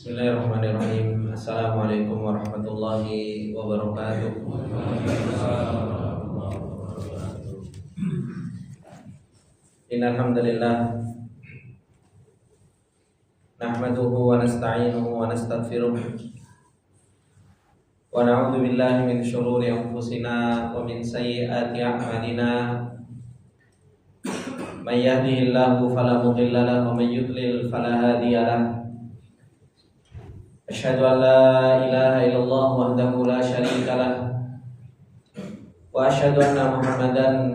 Bismillahirrahmanirrahim. Assalamualaikum warahmatullahi wabarakatuh. Innal hamdalillah nahmaduhu wa nasta'inuhu wa nastaghfiruh wa na'udzu billahi min shururi anfusina wa min sayyiati a'malina. May yahdihillahu fala mudilla lahu wa may yudlil fala hadiya lahu. Asyhadu an la ilaha illallah wahdahu la syarika lah wa asyhadu anna Muhammadan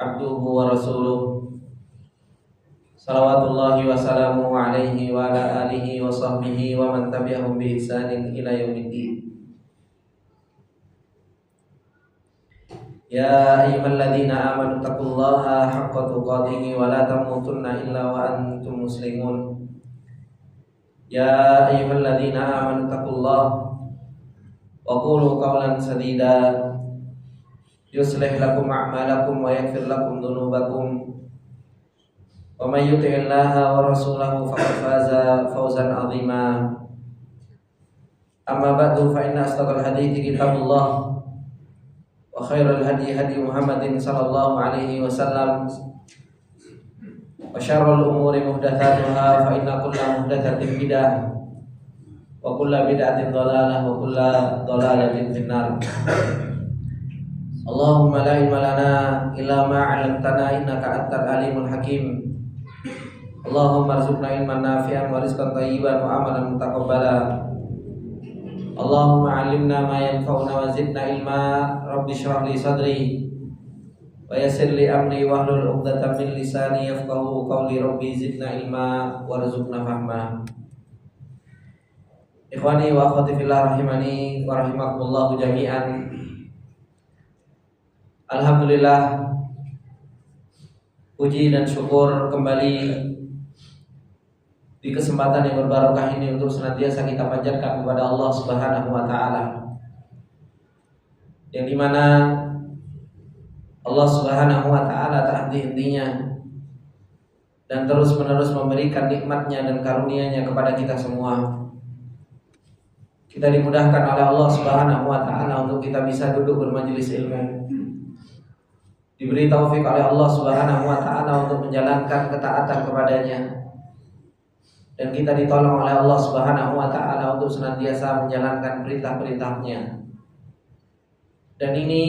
abduhu wa rasuluh. Salawatullahi wa salamuhu alaihi wa ala alihi wa sahbihi wa man tabi'ahum bi ihsanin ila yaumiddin. Ya ayyuhalladzina amanu taqullaha haqqa tuqatih wa la tamutunna illa wa antum muslimun. Ya ayyuhalladzina amanu taqullaha wa qulu qawlan sadida yuslih lakum a'malakum wa yaghfir lakum dhunubakum wa may yuti'illaha wa rasulahu faqad faza fawzan 'azima. Amma ba'du, fa inna asdaqal hadithi kitabullah wa khairal hadi hadi Muhammadin sallallahu alaihi wasallam wa syarrul umuri muhdatsatuha fa inna kulla muhdatsatin bid'ah wa kulla bid'atin dhalalah wa kulla dhalalatin finnar. Allahumma la ilma lana illa ma 'allamtana innaka antal alimul hakim. Allahumma arzuqna ilman nafi'an wa rizqan thayyiban wa amalan mutaqabbala. Allahumma 'allimna ma yanfa'una wa zidna ilma. Rabbi shrah li sadri wa yassir li amri wahlul 'uqdatam min lisani yafqahu qawli. Rabbi zidna ilma warzuqna fahma. Ikhwani wa akhwati fillah rahimani wa rahimakumullah jami'an. Alhamdulillah, puji dan syukur kembali di kesempatan yang berbarokah ini untuk senantiasa kita panjatkan kepada Allah Subhanahu wa taala, yang dimana Allah Subhanahu wa ta'ala tak henti-hentinya dan terus-menerus memberikan nikmatnya dan karunia-Nya kepada kita semua. Kita dimudahkan oleh Allah Subhanahu wa ta'ala untuk kita bisa duduk bermajelis ilmu, diberi taufik oleh Allah Subhanahu wa ta'ala untuk menjalankan ketaatan kepadanya, dan kita ditolong oleh Allah Subhanahu wa ta'ala untuk senantiasa menjalankan perintah-perintahnya. Dan ini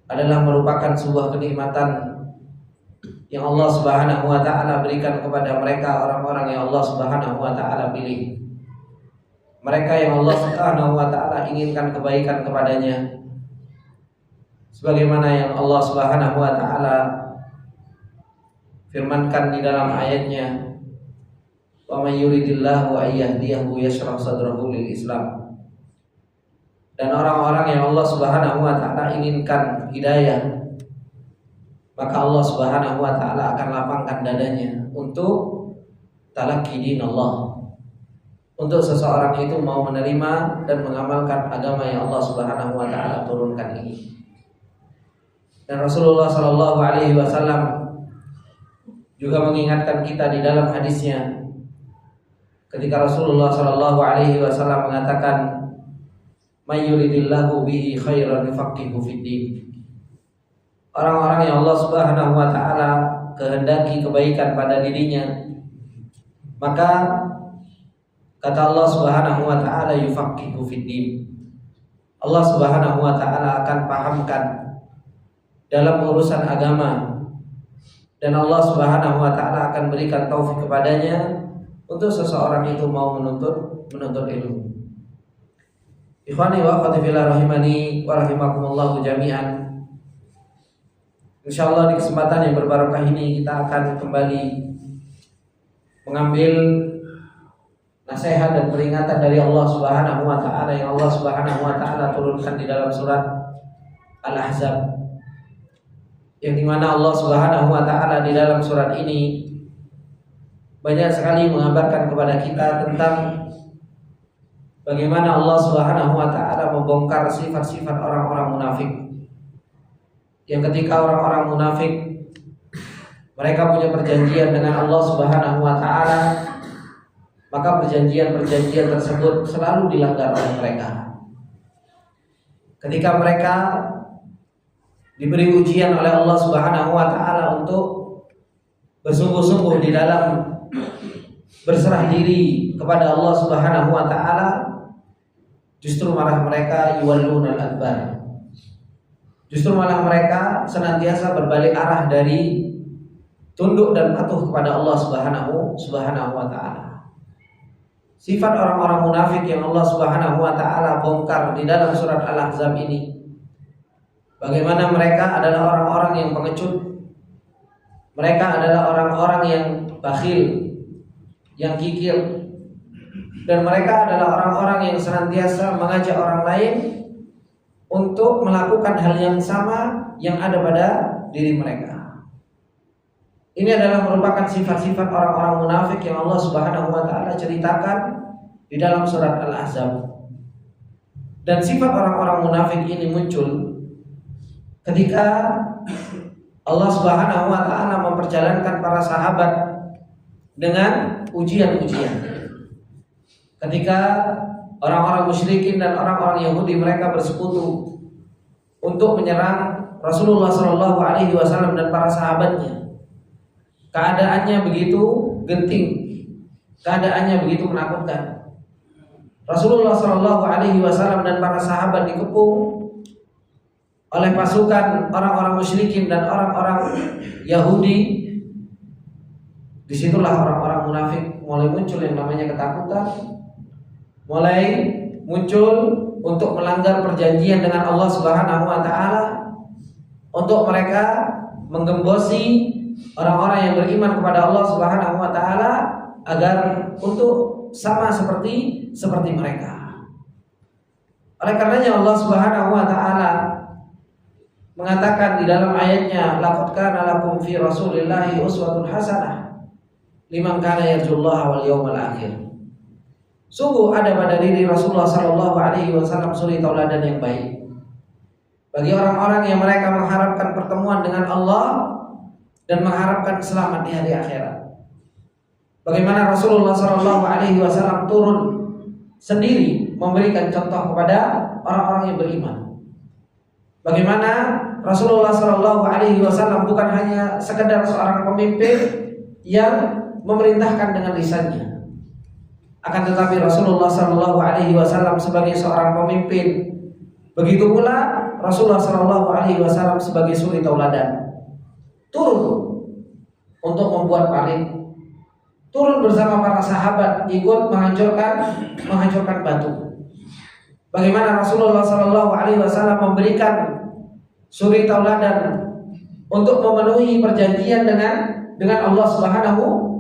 adalah merupakan sebuah kenikmatan yang Allah Subhanahu wa ta'ala berikan kepada mereka, orang-orang yang Allah Subhanahu wa ta'ala pilih, mereka yang Allah Subhanahu wa ta'ala inginkan kebaikan kepadanya, sebagaimana yang Allah Subhanahu wa ta'ala firmankan di dalam ayatnya, wa may yuridillahu ay yahdiyahu yashrah sadrahu lil Islam. Dan orang-orang yang Allah Subhanahu wa ta'ala inginkan hidayah, maka Allah Subhanahu wa ta'ala akan lapangkan dadanya untuk talaqi din Allah, untuk seseorang itu mau menerima dan mengamalkan agama yang Allah Subhanahu wa ta'ala turunkan ini. Dan Rasulullah sallallahu alaihi wasallam juga mengingatkan kita di dalam hadisnya, ketika Rasulullah sallallahu alaihi wasallam mengatakan, may yuridillahu bihi khairan yufaqihu fiddin. Orang-orang yang Allah Subhanahu wa ta'ala kehendaki kebaikan pada dirinya, maka kata Allah Subhanahu wa ta'ala yufaqihu fiddin, Allah Subhanahu wa ta'ala akan pahamkan dalam urusan agama, dan Allah Subhanahu wa ta'ala akan berikan taufik kepadanya untuk seseorang itu mau menuntut ilmu. Ikhwani wa akhwati fillah rahimani wa rahimakumullah jami'an. Insyaallah di kesempatan yang berbarokah ini kita akan kembali mengambil nasihat dan peringatan dari Allah Subhanahu wa ta'ala yang Allah Subhanahu wa ta'ala turunkan di dalam surat Al-Ahzab, yang dimana Allah Subhanahu wa ta'ala di dalam surat ini banyak sekali mengabarkan kepada kita tentang bagaimana Allah Subhanahu wa ta'ala membongkar sifat-sifat orang-orang munafik, yang ketika orang-orang munafik mereka punya perjanjian dengan Allah Subhanahu wa ta'ala maka perjanjian-perjanjian tersebut selalu dilanggar oleh mereka. Ketika mereka diberi ujian oleh Allah Subhanahu wa taala untuk bersungguh-sungguh di dalam berserah diri kepada Allah Subhanahu wa taala, justru malah mereka yuwallunal adbar. Justru malah mereka senantiasa berbalik arah dari tunduk dan patuh kepada Allah Subhanahu wa taala. Sifat orang-orang munafik yang Allah Subhanahu wa taala bongkar di dalam surat Al-Ahzab ini, bagaimana mereka adalah orang-orang yang pengecut. Mereka adalah orang-orang yang bakhil, yang kikir, dan mereka adalah orang-orang yang senantiasa mengajak orang lain untuk melakukan hal yang sama yang ada pada diri mereka. Ini adalah merupakan sifat-sifat orang-orang munafik yang Allah Subhanahu wa taala ceritakan di dalam surat Al-Ahzab. Dan sifat orang-orang munafik ini muncul ketika Allah Subhanahu wa taala memperjalankan para sahabat dengan ujian-ujian. Ketika orang-orang musyrikin dan orang-orang Yahudi mereka bersekutu untuk menyerang Rasulullah Shallallahu Alaihi Wasallam dan para sahabatnya, keadaannya begitu genting, keadaannya begitu menakutkan. Rasulullah Shallallahu Alaihi Wasallam dan para sahabat dikepung oleh pasukan orang-orang musyrikin dan orang-orang Yahudi. Disitulah orang-orang munafik mulai muncul yang namanya ketakutan, mulai muncul untuk melanggar perjanjian dengan Allah Subhanahu wa taala, untuk mereka menggembosi orang-orang yang beriman kepada Allah Subhanahu wa taala agar untuk sama seperti mereka. Oleh karenanya Allah Subhanahu wa taala mengatakan di dalam ayatnya, laqad kana lakum fi rasulillahi uswatun hasanah liman kana yarjullaha wal yawmal akhir. Sungguh ada pada diri Rasulullah sallallahu alaihi wasallam suri tauladan yang baik bagi orang-orang yang mereka mengharapkan pertemuan dengan Allah dan mengharapkan selamat di hari akhirat. Bagaimana Rasulullah sallallahu alaihi wasallam turun sendiri memberikan contoh kepada orang-orang yang beriman. Bagaimana Rasulullah sallallahu alaihi wasallam bukan hanya sekedar seorang pemimpin yang memerintahkan dengan lisannya, akan tetapi Rasulullah sallallahu alaihi wasallam sebagai seorang pemimpin, begitu pula Rasulullah sallallahu alaihi wasallam sebagai suri tauladan, turun untuk membuat parit, turun bersama para sahabat ikut menghancurkan batu. Bagaimana Rasulullah sallallahu alaihi wasallam memberikan suri tauladan untuk memenuhi perjanjian dengan Allah Subhanahu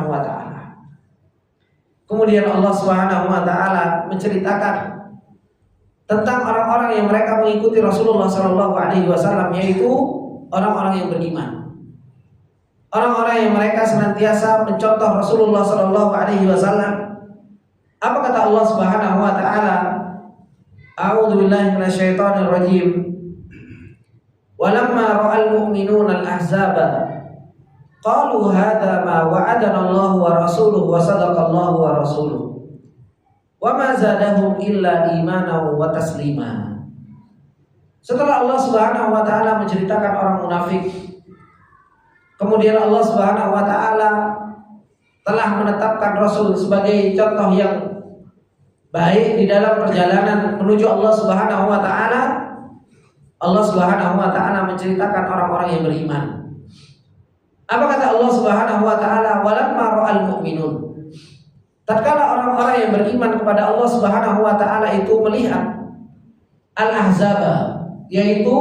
wa taala. Kemudian Allah Subhanahu wa taala menceritakan tentang orang-orang yang mereka mengikuti Rasulullah sallallahu alaihi wasallam, yaitu orang-orang yang beriman. Orang-orang yang mereka senantiasa mencontoh Rasulullah sallallahu alaihi wasallam. Apa kata Allah Subhanahu wa taala? A'udzu billahi minasyaitonir rajim. Walamma ra'al mu'minuna al-ahzaba qalu hadza ma wa'adana Allah wa rasuluhu wa sadaqa Allah wa rasuluhu wa ma zadahum illa imanan wa taslima. Setelah Allah Subhanahu wa taala menceritakan orang munafik, kemudian Allah Subhanahu wa taala telah menetapkan Rasul sebagai contoh yang baik di dalam perjalanan menuju Allah Subhanahu wa taala. Allah Subhanahu wa taala menceritakan orang-orang yang beriman. Apa kata Allah Subhanahu wa taala? Walamma ra'al mu'minun. Tatkala orang-orang yang beriman kepada Allah Subhanahu wa taala itu melihat al-ahzaba, yaitu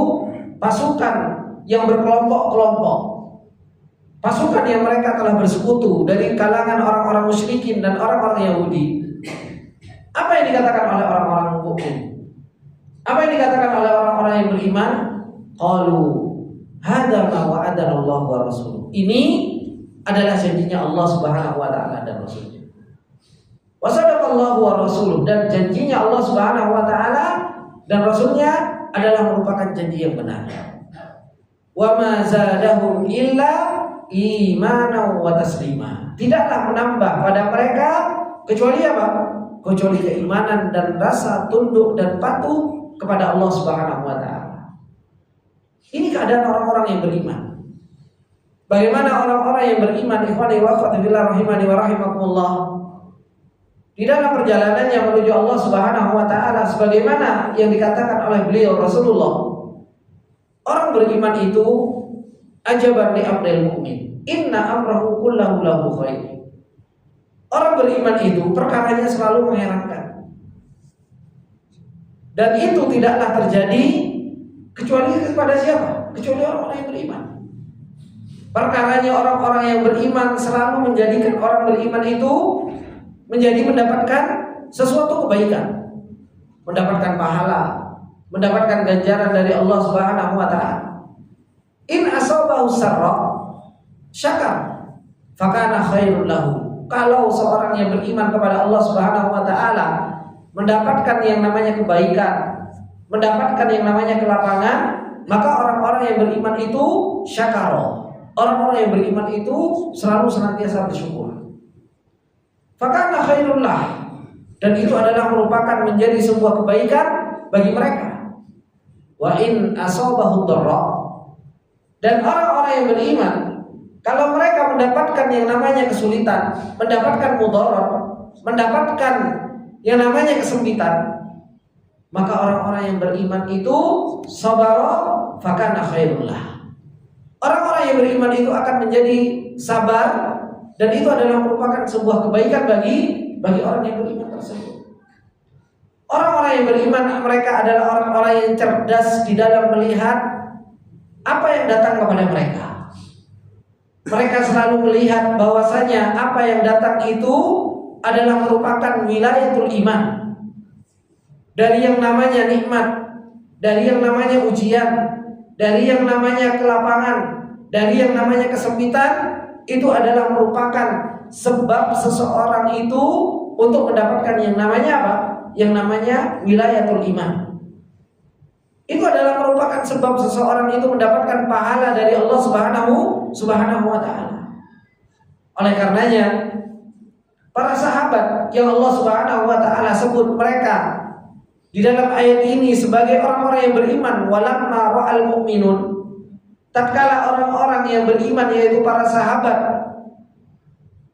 pasukan yang berkelompok-kelompok, pasukan yang mereka telah bersekutu dari kalangan orang-orang musyrikin dan orang-orang Yahudi. Apa yang dikatakan oleh orang-orang mukmin? Apa yang dikatakan oleh orang-orang yang beriman? Qalu hadza ma wa'adana Allah wa rasuluhu. Ini adalah janjinya Allah Subhanahu wa taala dan Rasulnya. Wa sadaqallahu wa rasuluhu, dan janjinya Allah Subhanahu wa taala dan Rasulnya adalah merupakan janji yang benar. Wa ma zadahum illa imanan wa taslima. Tidaklah menambah pada mereka kecuali apa? Kecuali keimanan dan rasa tunduk dan patuh kepada Allah Subhanahu wa taala. Ini keadaan orang-orang yang beriman. Bagaimana orang-orang yang beriman, ikhwani wa akhwati fillah rahimani wa rahimakumullah, di dalam perjalanannya menuju Allah Subhanahu wa taala, sebagaimana yang dikatakan oleh beliau Rasulullah, orang beriman itu ajaban li amril mu'min, inna amrahu kullahu lahu khair. Orang beriman itu perkaranya selalu mengherankan, dan itu tidaklah terjadi kecuali kepada siapa? Kecuali orang-orang yang beriman. Perkaranya orang-orang yang beriman selalu menjadikan orang beriman itu menjadi mendapatkan sesuatu kebaikan, mendapatkan pahala, mendapatkan ganjaran dari Allah Subhanahu wa taala. In asabahu sarra syakar fakana khairul lahu. Kalau seorang yang beriman kepada Allah Subhanahu wa taala mendapatkan yang namanya kebaikan, mendapatkan yang namanya kelapangan, maka orang-orang yang beriman itu syakara. Orang-orang yang beriman itu selalu senantiasa bersyukur. Fakana khairul lah, dan itu adalah merupakan menjadi sebuah kebaikan bagi mereka. Wa in asabahu dharra, dan orang-orang yang beriman kalau mereka mendapatkan yang namanya kesulitan, mendapatkan mudarat, mendapatkan yang namanya kesempitan, maka orang-orang yang beriman itu sabara fakana khairul lah. Orang-orang yang beriman itu akan menjadi sabar, dan itu adalah merupakan sebuah kebaikan bagi orang yang beriman tersebut. Orang-orang yang beriman mereka adalah orang-orang yang cerdas di dalam melihat apa yang datang kepada mereka. Mereka selalu melihat bahwasanya apa yang datang itu adalah merupakan wilayatul iman. Dari yang namanya nikmat, dari yang namanya ujian, dari yang namanya kelapangan, dari yang namanya kesempitan, itu adalah merupakan sebab seseorang itu untuk mendapatkan yang namanya apa? Yang namanya wilayatul iman. Itu adalah merupakan sebab seseorang itu mendapatkan pahala dari Allah Subhanahu wa taala. Oleh karenanya, para sahabat yang Allah Subhanahu wa taala sebut mereka di dalam ayat ini sebagai orang-orang yang beriman, walamma ra'al mu'minun, tatkala orang-orang yang beriman yaitu para sahabat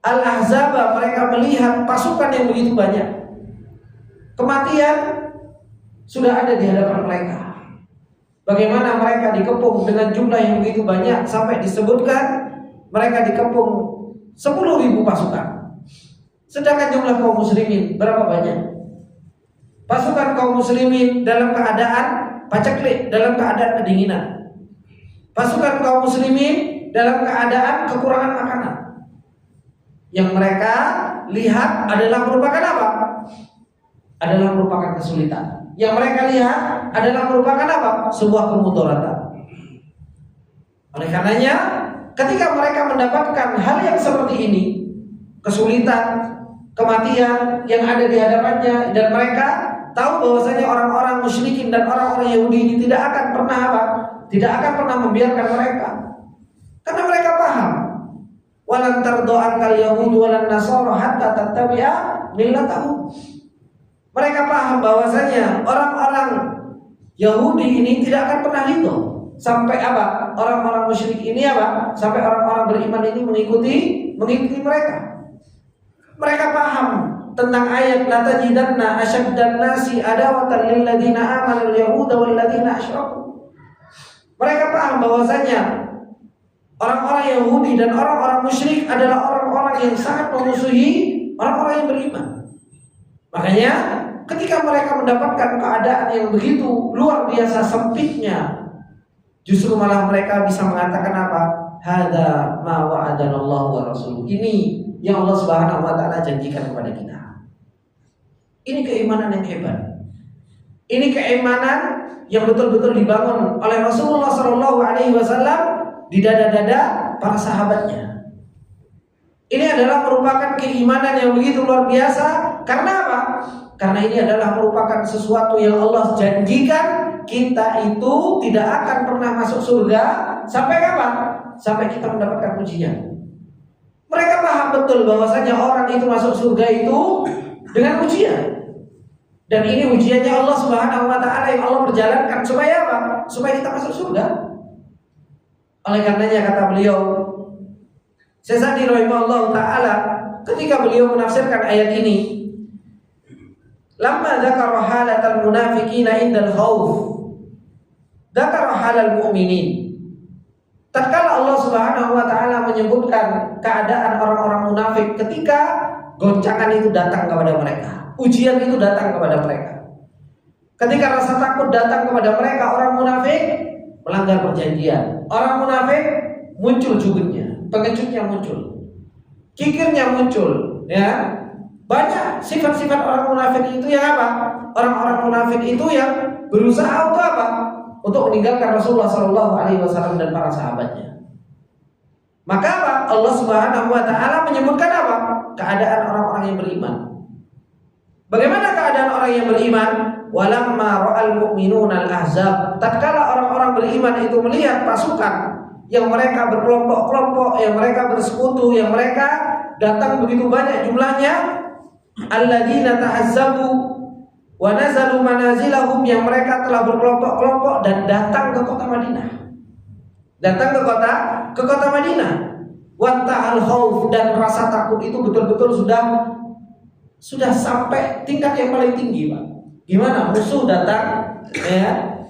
Al-Ahzab, mereka melihat pasukan yang begitu banyak, kematian sudah ada di hadapan mereka. Bagaimana mereka dikepung dengan jumlah yang begitu banyak, sampai disebutkan mereka dikepung 10.000 pasukan. Sedangkan jumlah kaum muslimin berapa banyak? Pasukan kaum muslimin dalam keadaan paceklik, dalam keadaan kedinginan. Pasukan kaum muslimin dalam keadaan kekurangan makanan. Yang mereka lihat adalah merupakan apa? Adalah merupakan kesulitan. Yang mereka lihat adalah merupakan apa? Sebuah kemudaratan. Oleh karenanya, ketika mereka mendapatkan hal yang seperti ini, kesulitan, kematian yang ada di hadapannya, dan mereka tahu bahwasanya orang-orang musyrikin dan orang-orang Yahudi ini tidak akan pernah apa? Tidak akan pernah membiarkan mereka. Karena mereka paham, walan tardo ankal yahud walan nasara hatta tattabi'a millatahum. Mereka paham bahwasanya orang-orang Yahudi ini tidak akan pernah ridho sampai apa? Orang-orang musyrik ini apa? Sampai orang-orang beriman ini mengikuti mereka. Mereka paham tentang ayat la tajidanna asyaddan nasi adawatan lil ladzina amanu yahuda wal ladzina asyraku. Mereka paham bahwasanya orang-orang Yahudi dan orang-orang musyrik adalah orang-orang yang sangat memusuhi orang-orang yang beriman. Makanya ketika mereka mendapatkan keadaan yang begitu luar biasa sempitnya, justru malah mereka bisa mengatakan apa? Hadza ma wa'adanallahu wa rasuluh. Ini yang Allah Subhanahu wa taala janjikan kepada kita. Ini keimanan yang hebat. Ini keimanan yang betul-betul dibangun oleh Rasulullah SAW di dada-dada para sahabatnya. Ini adalah merupakan keimanan yang begitu luar biasa. Karena apa? Karena ini adalah merupakan sesuatu yang Allah janjikan kita itu tidak akan pernah masuk surga sampai kapan? Sampai kita mendapatkan ujian. Mereka paham betul bahwasanya orang itu masuk surga itu dengan ujian. Dan ini ujiannya Allah Subhanahu wa taala yang Allah perjalankan supaya apa? Supaya kita masuk surga. Oleh karenanya kata beliau Syekh Sa'di rahimahullah taala ketika beliau menafsirkan ayat ini, lamma dzakara halatal munafiqina indal khauf, dzakara halal mu'minin. Tatkala Allah Subhanahu wa taala menyebutkan keadaan orang-orang munafik ketika goncangan itu datang kepada mereka, ujian itu datang kepada mereka. Ketika rasa takut datang kepada mereka, orang munafik melanggar perjanjian. Orang munafik muncul jubirnya, pengecutnya muncul, kikirnya muncul, ya. Banyak sifat-sifat orang munafik itu yang apa? Orang-orang munafik itu yang berusaha untuk apa? Untuk meninggalkan Rasulullah SAW dan para sahabatnya. Maka apa? Allah Subhanahu wa taala menyebutkan apa? Keadaan orang-orang yang beriman. Bagaimana keadaan orang yang beriman? Walamma ra'al mu'minuna al-ahzab. Tatkala orang-orang beriman itu melihat pasukan yang mereka berkelompok-kelompok, yang mereka bersekutu, yang mereka datang begitu banyak jumlahnya, alladzina tahazzabu wa nazalu manazilahum, yang mereka telah berkelompok-kelompok dan datang ke kota Madinah. Datang ke kota Madinah. Wantahal khauf, dan rasa takut itu betul-betul sudah sampai tingkat yang paling tinggi, Pak. Gimana? Musuh datang, ya.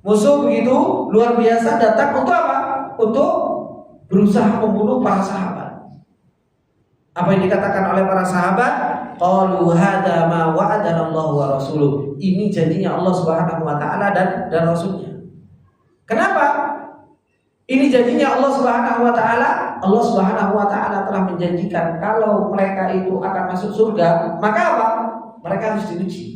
Musuh begitu luar biasa datang untuk apa? Untuk berusaha membunuh para sahabat. Apa yang dikatakan oleh para sahabat? Qalu hadza ma wa'adana Allah wa rasuluh. Ini janjinya Allah Subhanahu wa taala dan rasulnya. Kenapa? Ini janjinya Allah Subhanahu wa taala. Allah Subhanahu wa taala telah menjanjikan kalau mereka itu akan masuk surga, maka apa? Mereka harus diuji.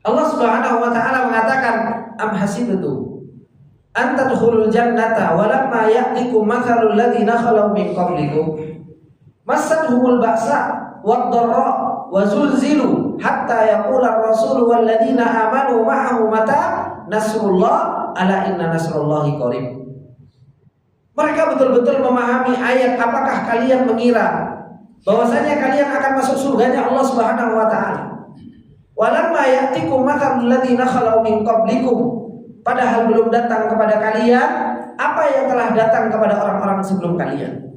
Allah Subhanahu wa taala mengatakan, am hasibtu an tadkhulul jannata wa lamma ya'tikum mathalul ladzina khalu min qablikum massatuhumul ba'sa wad-dharra wa zulzilu hatta yaqula ar-rasulu wal ladzina amanu ma'ahu mata nasrullah ala inna nasrullahi qarib. Mereka betul-betul memahami ayat. Apakah kalian mengira bahwasanya kalian akan masuk surganya Allah Subhanahu wa taala? Walamma ya'tikum mathalul ladzina khalu min qablikum, padahal belum datang kepada kalian apa yang telah datang kepada orang-orang sebelum kalian.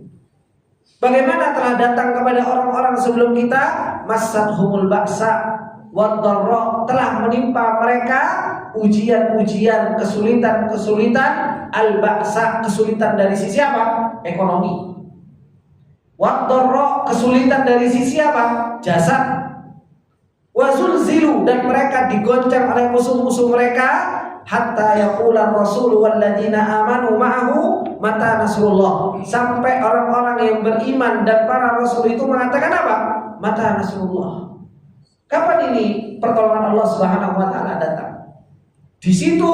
Bagaimana telah datang kepada orang-orang sebelum kita? Massatuhumul ba'sa wad-dharra, telah menimpa mereka ujian-ujian, kesulitan-kesulitan, al-ba'sa, kesulitan dari sisi apa? Ekonomi. Wad-dharra, kesulitan dari sisi apa? Jasad. Wa zulzilu, dan mereka digoncang oleh musuh-musuh mereka, hatta yaqula ar-rasulu wal ladzina amanu ma'ahu mata nasrullah, sampai orang-orang yang beriman dan para rasul itu mengatakan apa? Mata nasrullah. Kapan ini pertolongan Allah Subhanahu wa taala datang? Di situ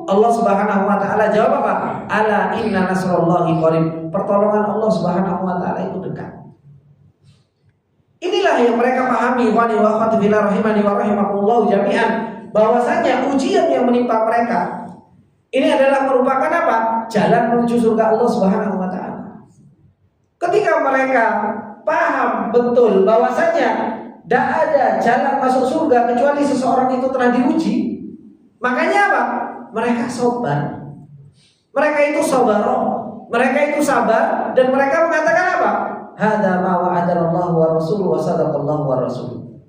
Allah Subhanahu wa taala jawab apa? Ala inna nasrullahi qarib. Pertolongan Allah Subhanahu wa taala itu dekat. Inilah yang mereka pahami, wa akhwati fillah rahimani wa rahimakumullah jami'an, bahwasanya ujian yang menimpa mereka ini adalah merupakan apa? Jalan menuju surga Allah Subhanahu wa taala. Ketika mereka paham betul bahwasanya tidak ada jalan masuk surga kecuali seseorang itu telah diuji, makanya apa? Mereka sabar. Mereka itu sabar. Mereka itu sabar dan mereka mengatakan apa? Hadza ma wa'adanallahu wa rasuluhu wa sadaqallahu wa rasuluhu.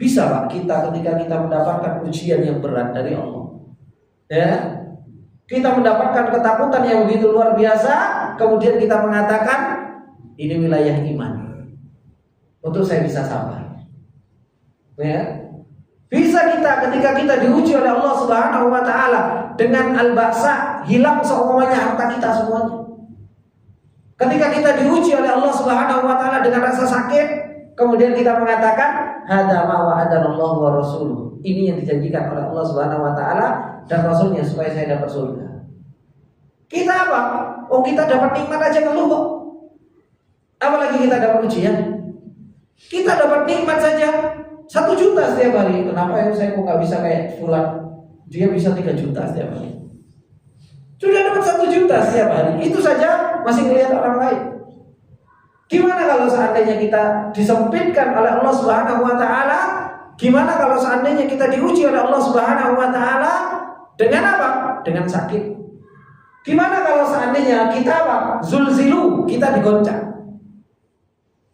Bisa Pak kita ketika kita mendapatkan ujian yang berat dari Allah, ya, kita mendapatkan ketakutan yang begitu luar biasa, kemudian kita mengatakan ini wilayah iman, untuk saya bisa sabar, ya. Bisa kita ketika kita diuji oleh Allah Subhanahu wa taala dengan al-ba'sa, hilang semuanya harta kita semuanya. Ketika kita diuji oleh Allah Subhanahu wa taala dengan rasa sakit, kemudian kita mengatakan hadza ma wa'adanallahu wa rasuluhu. Ini yang dijanjikan oleh Allah Subhanahu wa taala dan rasulnya supaya saya dapat surga. Kita apa? Oh, kita dapat nikmat aja ngeluh kok. Apalagi kita dapat ujian. Kita dapat nikmat saja 1 juta setiap hari. Kenapa ya saya kok nggak bisa kayak fulan? Dia bisa 3 juta setiap hari. Sudah dapat 1 juta setiap hari. Itu saja masih melihat orang lain. Gimana kalau seandainya kita disempitkan oleh Allah Subhanahu wa taala? Gimana kalau seandainya kita diuji oleh Allah Subhanahu wa taala dengan apa? Dengan sakit. Gimana kalau seandainya kita apa? Zulzilu, kita digoncang.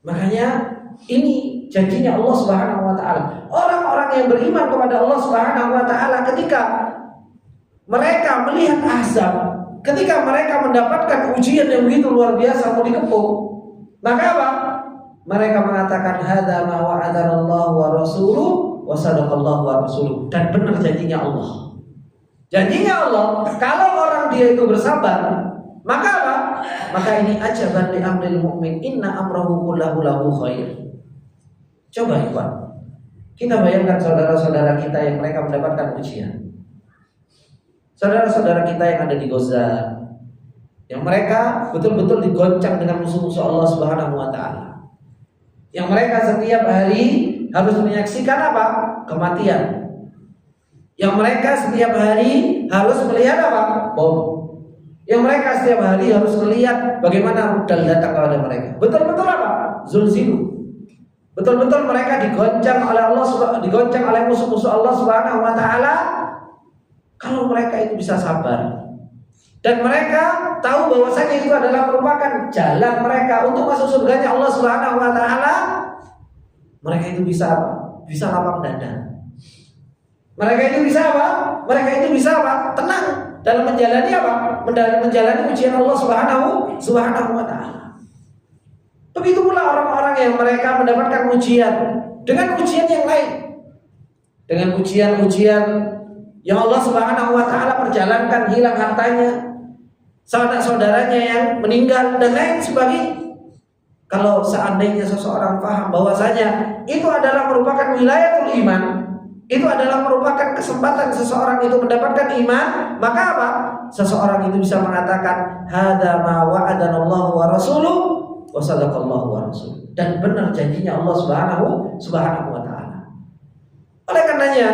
Makanya ini janjinya Allah Subhanahu wa taala. Orang-orang yang beriman kepada Allah Subhanahu wa taala ketika mereka melihat azab, ketika mereka mendapatkan ujian yang begitu luar biasa mau dikepung, maka apa? Mereka mengatakan hadza ma wa'adana Allah wa rasuluhu wa sadaqallahu wa rasuluhu. Dan benar janjinya Allah. Janjinya Allah, kalau orang dia itu bersabar, maka apa? Maka ini ajaban li amril mu'min, inna amrahu kullahu lahu khair. Coba ikhwan, kita bayangkan saudara-saudara kita yang mereka mendapatkan ujian. Saudara-saudara kita yang ada di Gaza, yang mereka betul-betul digoncang dengan musuh-musuh Allah Subhanahu wa taala. Yang mereka setiap hari harus menyaksikan apa? Kematian. Yang mereka setiap hari harus melihat apa? Bom. Yang mereka setiap hari harus melihat bagaimana rudal datang kepada mereka. Betul-betul apa? Zulzilu. Betul-betul mereka digoncang oleh Allah, digoncang oleh musuh-musuh Allah Subhanahu wa taala. Kalau mereka itu bisa sabar dan mereka tahu bahwasanya itu adalah merupakan jalan mereka untuk masuk surganya Allah Subhanahu wa taala, mereka itu bisa apa? Bisa lapang dada. Mereka itu bisa apa? Mereka itu bisa apa? Tenang dalam menjalani apa? Menjalani ujian Allah Subhanahu wa taala. Begitu pula orang-orang yang mereka mendapatkan ujian dengan ujian yang lain. Dengan ujian-ujian yang Allah Subhanahu wa taala perjalankan, hilang hartanya, saudara-saudaranya yang meninggal dan lain sebagainya. Kalau seandainya seseorang paham bahwasanya itu adalah merupakan wilayatul iman, itu adalah merupakan kesempatan seseorang itu mendapatkan iman, maka apa? Seseorang itu bisa mengatakan hadza ma wa'adana Allah wa rasuluhu wa sadaqallahu wa rasuluhu. Dan benar janjinya Allah Subhanahu wa taala. Oleh karenanya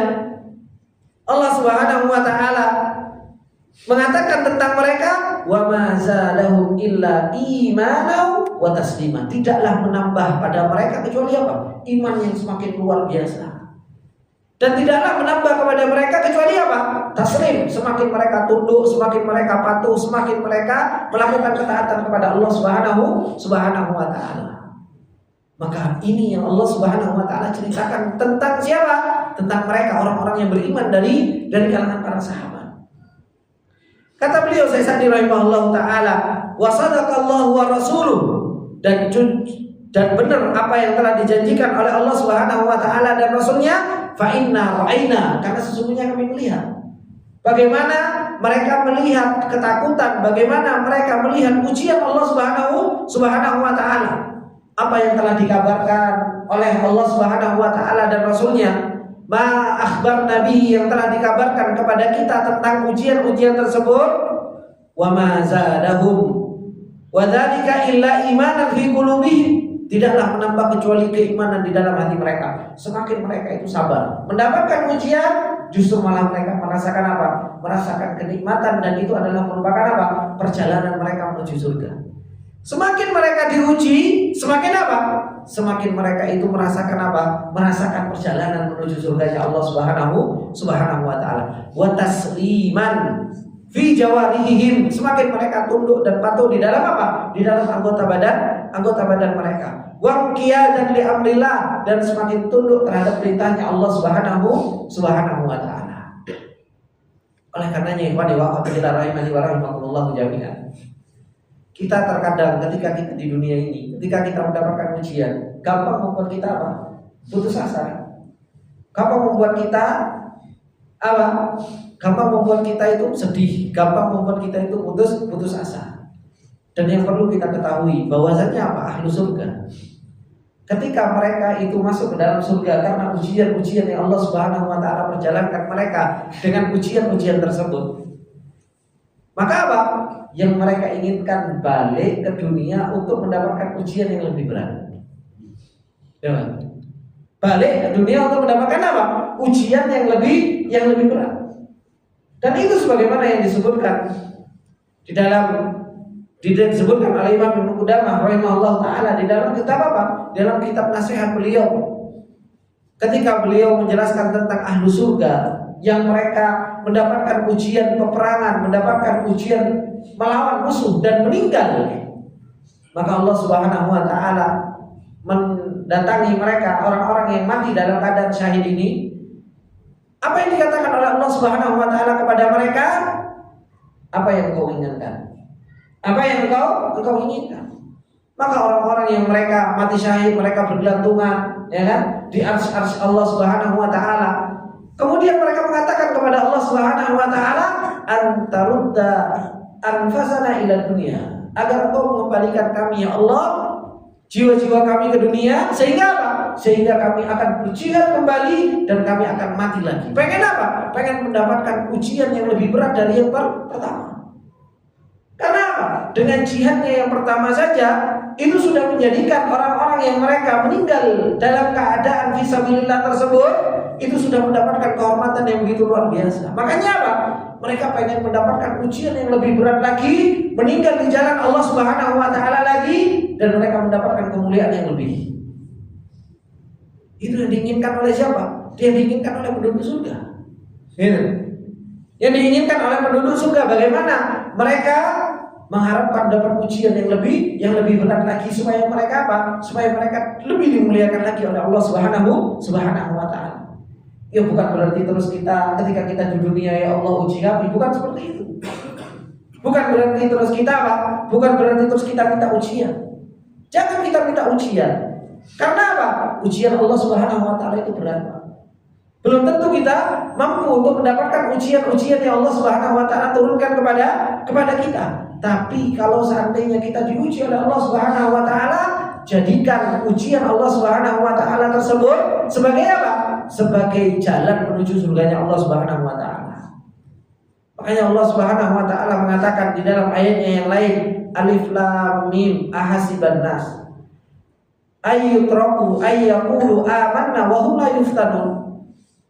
Allah Subhanahu wa taala mengatakan tentang mereka wa ma zadahum illa imanan wa taslima. Tidaklah menambah pada mereka kecuali apa? Iman yang semakin luar biasa. Dan tidaklah menambah kepada mereka kecuali apa? Taslim. Semakin mereka tunduk, semakin mereka patuh, semakin mereka melakukan ketaatan kepada Allah Subhanahu wa taala. Maka ini yang Allah Subhanahu wa taala ceritakan tentang siapa? Tentang mereka orang-orang yang beriman dari kalangan para sahabat. Kata beliau Syekh Sa'di rahimahullah taala, wa sadaqallahu wa rasuluhu, dan benar apa yang telah dijanjikan oleh Allah Subhanahu wa taala dan rasulnya, fa inna ra'aina, karena sesungguhnya kami melihat bagaimana mereka melihat ketakutan, bagaimana mereka melihat ujian Allah Subhanahu wa taala. Apa yang telah dikabarkan oleh Allah Subhanahu wa taala dan rasulnya, ma akhbar nabi, yang telah dikabarkan kepada kita tentang ujian-ujian tersebut, wa ma zadahum wa dzalika illa imanan fi qulubihim, tidaklah menambah kecuali keimanan di dalam hati mereka. Semakin mereka itu sabar mendapatkan ujian, justru malah mereka merasakan apa? Merasakan kenikmatan, dan itu adalah merupakan apa? Perjalanan mereka menuju surga. Semakin mereka diuji, semakin apa? Semakin mereka itu merasakan apa? Merasakan perjalanan menuju surganya Allah Subhanahu wa taala. Wa tasliman fi jawarihim, semakin mereka tunduk dan patuh di dalam apa? Di dalam anggota badan mereka. Wa qiyadan li amrillah, dan semakin tunduk terhadap perintahnya Allah Subhanahu wa taala. Oleh karenanya ikhwan wa akhwati rahimani wa rahimakumullah jami'an. Kita terkadang ketika kita di dunia ini, ketika kita mendapatkan ujian, gampang membuat kita apa? Putus asa. Gampang membuat kita apa? Gampang membuat kita itu sedih, gampang membuat kita itu putus asa. Dan yang perlu kita ketahui bahwasanya apa? Ahlu surga, ketika mereka itu masuk ke dalam surga karena ujian-ujian yang Allah Subhanahu wa taala perjalankan mereka dengan ujian-ujian tersebut, maka apa? Yang mereka inginkan balik ke dunia untuk mendapatkan ujian yang lebih berat. Ya. Balik ke dunia untuk mendapatkan apa? Ujian yang lebih berat. Dan itu sebagaimana yang disebutkan di dalam Disebutkan oleh Imam Ibnu Qudamah rahimahullah taala di dalam kitab apa? Dalam kitab nasihat beliau. Ketika beliau menjelaskan tentang ahlu surga yang mereka mendapatkan ujian peperangan, mendapatkan ujian melawan musuh dan meninggal, maka Allah Subhanahu wa taala mendatangi mereka, orang-orang yang mati dalam keadaan syahid ini. Apa yang dikatakan oleh Allah Subhanahu wa taala kepada mereka? Apa yang kau inginkan? Apa yang engkau inginkan? Maka orang-orang yang mereka mati syahid, mereka bergelantungan, ya kan, di arsy Allah Subhanahu wa taala. Kemudian mereka mengatakan kepada Allah Subhanahu wa taala, "Antarudda anfasana ila dunia." Agar Engkau mengembalikan kami ya Allah, jiwa-jiwa kami ke dunia, sehingga apa? Sehingga kami akan berjihad kembali dan kami akan mati lagi. Pengen apa? Pengen mendapatkan ujian yang lebih berat dari yang pertama. Karena apa? Dengan jihadnya yang pertama saja itu sudah menjadikan orang-orang yang mereka meninggal dalam keadaan fisabilillah tersebut itu sudah mendapatkan kehormatan yang begitu luar biasa. Makanya apa? Mereka pengen mendapatkan ujian yang lebih berat lagi, meninggal di jalan Allah Subhanahu wa taala lagi, dan mereka mendapatkan kemuliaan yang lebih. Itu yang diinginkan oleh siapa? Yang diinginkan oleh penduduk surga. Yang diinginkan oleh penduduk surga bagaimana? Mereka mengharapkan dapat ujian yang lebih berat lagi supaya mereka apa? Supaya mereka lebih dimuliakan lagi oleh Allah Subhanahu wa taala. Ya bukan berarti terus kita ketika kita di dunia ya Allah uji kami, bukan seperti itu. Bukan berarti terus kita apa? Bukan berarti terus kita minta ujian. Jangan kita minta ujian. Karena apa? Ujian Allah Subhanahu wa taala itu berat. Belum tentu kita mampu untuk mendapatkan ujian-ujian yang Allah Subhanahu wa taala turunkan kepada kita. Tapi kalau seandainya kita diuji oleh Allah Subhanahu wa taala, jadikan ujian Allah Subhanahu wa taala tersebut sebagai apa? Sebagai jalan menuju surganya Allah Subhanahu wa taala. Makanya Allah Subhanahu wa taala mengatakan di dalam ayatnya yang lain, Alif Lam Mim ahasiban nas ayyutraku ayyaqulu amanna wa hum la yuftanun.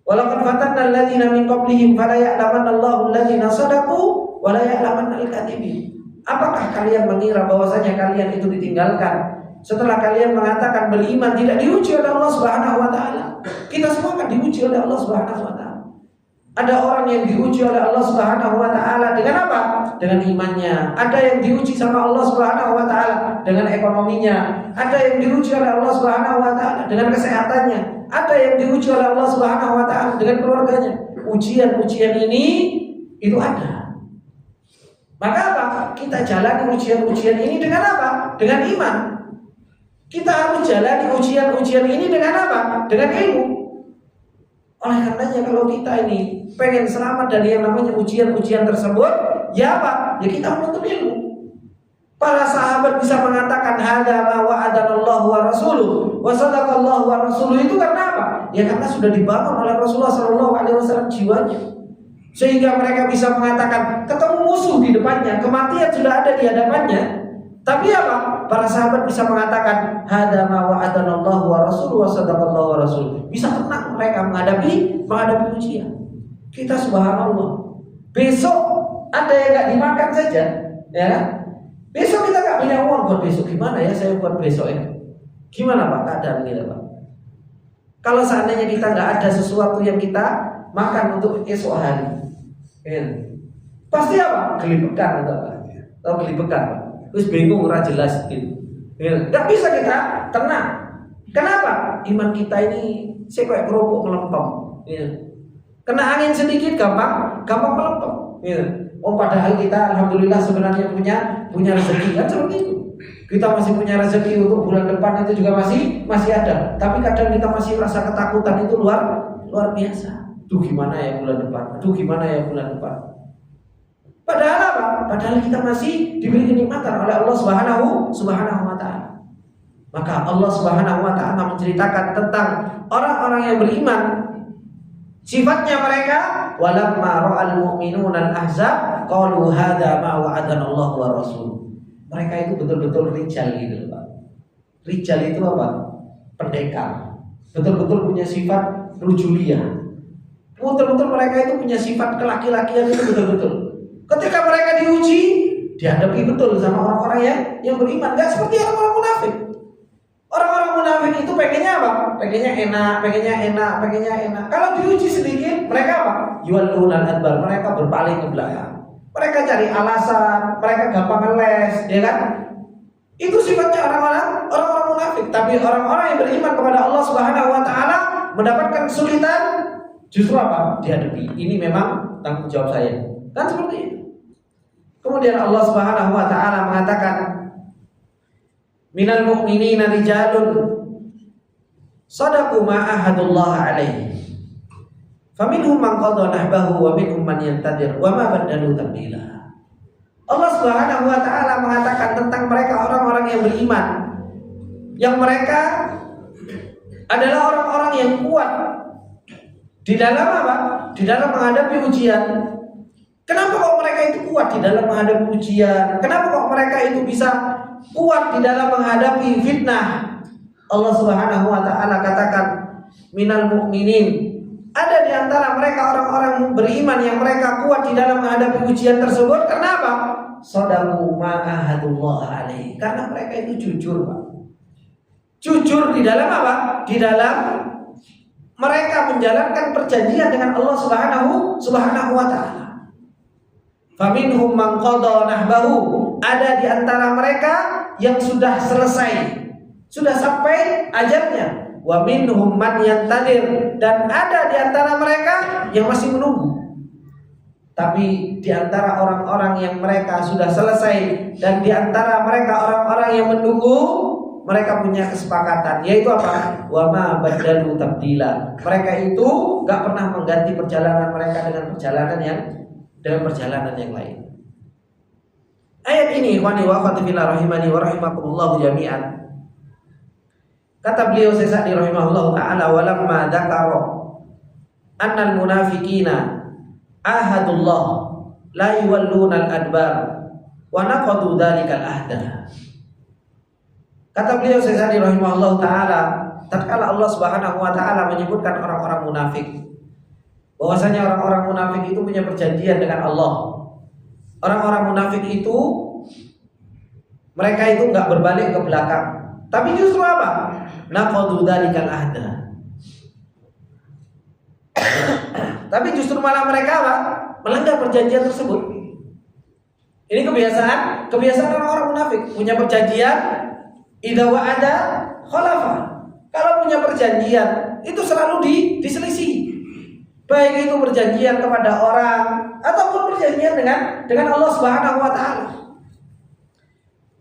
Walaqad fatanna alladziina min qablihim fala ya'lamanna Allahu alladziina shadaqu wa la ya'lamanna al-kadhibin. Apakah kalian mengira bahwasanya kalian itu ditinggalkan setelah kalian mengatakan beriman, tidak diuji oleh Allah Subhanahu wa taala? Kita semua akan diuji oleh Allah Subhanahu wa taala. Ada orang yang diuji oleh Allah Subhanahu wa taala dengan apa? Dengan imannya. Ada yang diuji sama Allah Subhanahu wa taala dengan ekonominya. Ada yang diuji oleh Allah Subhanahu wa taala dengan kesehatannya. Ada yang diuji oleh Allah Subhanahu wa taala dengan keluarganya. Ujian-ujian ini itu ada. Maka apa? Kita jalani ujian-ujian ini dengan apa? Dengan iman. Kita harus jalani ujian-ujian ini dengan apa? Dengan ilmu. Oleh karenanya kalau kita ini pengen selamat dari yang namanya ujian-ujian tersebut, ya apa? Ya kita menuntut ilmu. Para sahabat bisa mengatakan hadza ma wa'adanallahu wa rasuluhu wa sadaqallahu wa rasuluhu, itu karena apa? Ya karena sudah dibangun oleh Rasulullah sallallahu alaihi wasallam jiwanya. Sehingga mereka bisa mengatakan ketemu musuh di depannya, kematian sudah ada di hadapannya. Tapi apa? Para sahabat bisa mengatakan hadza ma wa'adanallahu wa rasuluhu wa sadaqallahu wa rasuluhu. Bisa tenang mereka menghadapi ujian. Kita subhanallah. Besok ada yang enggak dimakan saja, ya kan? Besok kita enggak punya uang buat besok, gimana ya saya buat besok ya? Gimana Pak keadaan kita Pak? Kalau seandainya kita enggak ada sesuatu yang kita makan untuk esok hari, ya, pasti apa? Gelibekan atau gelibekan Pak. Terus bingung, ora jelas gitu. Ya, enggak bisa kita tenang. Kenapa? Iman kita ini kayak kerupuk melempem. Ya. Kena angin sedikit gampang melempem. Ya. Padahal kita alhamdulillah sebenarnya punya rezeki kan seperti itu. Kita masih punya rezeki untuk bulan depan itu juga masih ada. Tapi kadang kita masih rasa ketakutan itu luar biasa. Duh gimana ya bulan depan? Duh gimana ya bulan depan? Padahal apa? Padahal kita masih diberi kenikmatan oleh Allah Subhanahu wa taala. Maka Allah Subhanahu wa taala menceritakan tentang orang-orang yang beriman. Sifatnya mereka walamma ra'al mu'minuna al-ahzab qalu hadza ma wa'adana Allah wa rasul. Mereka itu betul-betul rijal gitu, Pak. Rijal itu apa? Pendekar. Betul-betul punya sifat rujuliah. Betul-betul mereka itu punya sifat kelaki-lakian itu betul-betul. Ketika mereka diuji, dihadapi betul sama orang-orang yang beriman. Gak seperti orang-orang munafik. Orang-orang munafik itu pengennya apa? Pengennya enak. Kalau diuji sedikit, mereka apa? Yuwallunal adbar, mereka berpaling ke belakang. Mereka cari alasan, mereka gampang ngeles, ya kan? Itu sifatnya orang-orang munafik. Tapi orang-orang yang beriman kepada Allah Subhanahu wa taala mendapatkan kesulitan, justru apa? Dihadapi. Ini memang tanggung jawab saya. Kan seperti itu. Kemudian Allah Subhanahu wa taala mengatakan, minal mu'minina rijalun sadaqu ma ahadullah alaihi. Faminhum man qada nahbahu wa minhum man yantadir wa ma badalu tabdila. Allah Subhanahu wa taala mengatakan tentang mereka orang-orang yang beriman, yang mereka adalah orang-orang yang kuat di dalam apa? Di dalam menghadapi ujian. Kenapa kok mereka itu kuat di dalam menghadapi ujian? Kenapa kok mereka itu bisa kuat di dalam menghadapi fitnah? Allah Subhanahu wa taala katakan, minal mu'minin, ada di antara mereka orang-orang beriman yang mereka kuat di dalam menghadapi ujian tersebut. Kenapa? Shadaqu ma ahadullah alaihi. Karena mereka itu jujur, Pak. Jujur di dalam apa? Di dalam mereka menjalankan perjanjian dengan Allah Subhanahu wa taala. Faminhum man qada nahbahu. Ada di antara mereka yang sudah selesai, sudah sampai ajalnya. Wa minhum man yantadir, dan ada di antara mereka yang masih menunggu. Tapi di antara orang-orang yang mereka sudah selesai dan di antara mereka orang-orang yang menunggu, mereka punya kesepakatan, yaitu apa? Wa ma badalu tabdila. Mereka itu enggak pernah mengganti perjalanan mereka dengan perjalanan yang lain. Ayat ini, ikhwani wa akhwati fillah rahimani wa rahimakumullah jami'an. Kata beliau Sesadi rahimahullah ta'ala, walamma dzakara annal munafiqina ahadullah la yuwalluna al-adbar wa naqadu dzalikal ahda. Kata beliau Sesadi rahimahullah ta'ala, tatkala Allah Subhanahu wa ta'ala menyebutkan orang-orang munafik, bahwasanya orang-orang munafik itu punya perjanjian dengan Allah. Orang-orang munafik itu mereka itu enggak berbalik ke belakang, tapi justru apa? Naqadu dzalikal ahda. Tapi justru malah mereka apa? Melanggar perjanjian tersebut. Ini kebiasaan orang-orang munafik. Punya perjanjian, idza wa'ada khalafa. Kalau punya perjanjian, itu selalu diselisih. Baik itu perjanjian kepada orang ataupun perjanjian dengan Allah Subhanahu wa taala.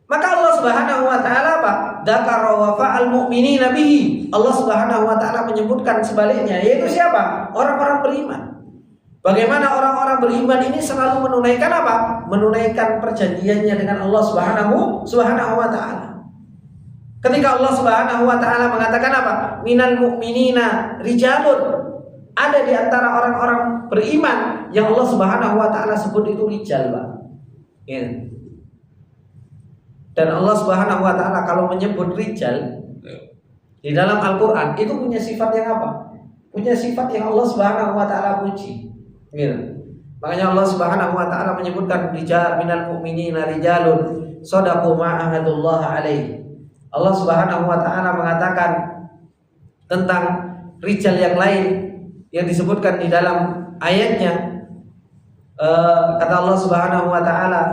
Maka Allah Subhanahu wa taala apa? Dzakara wa fa'al mu'minina bihi. Allah Subhanahu wa taala menyebutkan sebaliknya, yaitu siapa? Orang-orang beriman. Bagaimana orang-orang beriman ini selalu menunaikan apa? Menunaikan perjanjiannya dengan Allah Subhanahu wa taala. Ketika Allah Subhanahu wa taala mengatakan apa? Minal mu'minina rijalun. Ada di antara orang-orang beriman yang Allah Subhanahu wa taala sebut itu rijal, Pak. Ya. Dan Allah Subhanahu wa taala kalau menyebut rijal di dalam Al-Qur'an itu punya sifat yang apa? Punya sifat yang Allah Subhanahu wa taala puji. Ya. Makanya Allah Subhanahu wa taala menyebutkan rijal minal mu'minina rijalun shadaqu ma ahadullah alaihi. Allah Subhanahu wa taala mengatakan tentang rijal yang lain yang disebutkan di dalam ayatnya, kata Allah Subhanahu wa taala,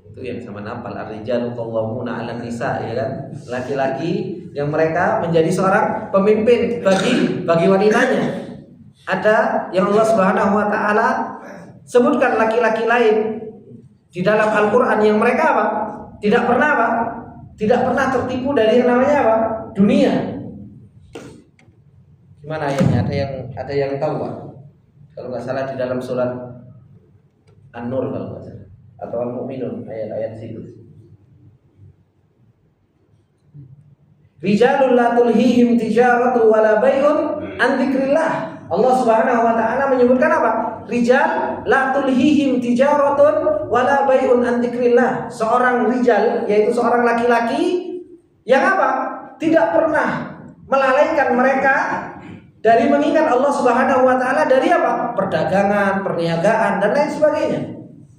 itu yang sama nafal ar-rijalu qawwamuna 'alan nisa, ya kan? Laki-laki yang mereka menjadi seorang pemimpin bagi wanitanya. Ada yang Allah Subhanahu wa taala sebutkan laki-laki lain di dalam Al-Qur'an yang mereka apa? Tidak pernah tertipu dari yang namanya apa? Dunia. Gimana ayatnya? Ada yang tahu, Pak? Kalau nggak salah di dalam surat An-Nur kalau nggak salah, atau Al-Mu'minun, ayat-ayat situ. Rijalul la tulhihim tijaratu wala bai'un an dzikrillah. Allah Subhanahu wa taala menyebutkan apa? Rijal la tulhihim tijaratun wala bai'un an dzikrillah. Seorang rijal, yaitu seorang laki-laki yang apa? Tidak pernah melalaikan mereka dari mengingat Allah Subhanahu wa taala, dari apa? Perdagangan, perniagaan dan lain sebagainya.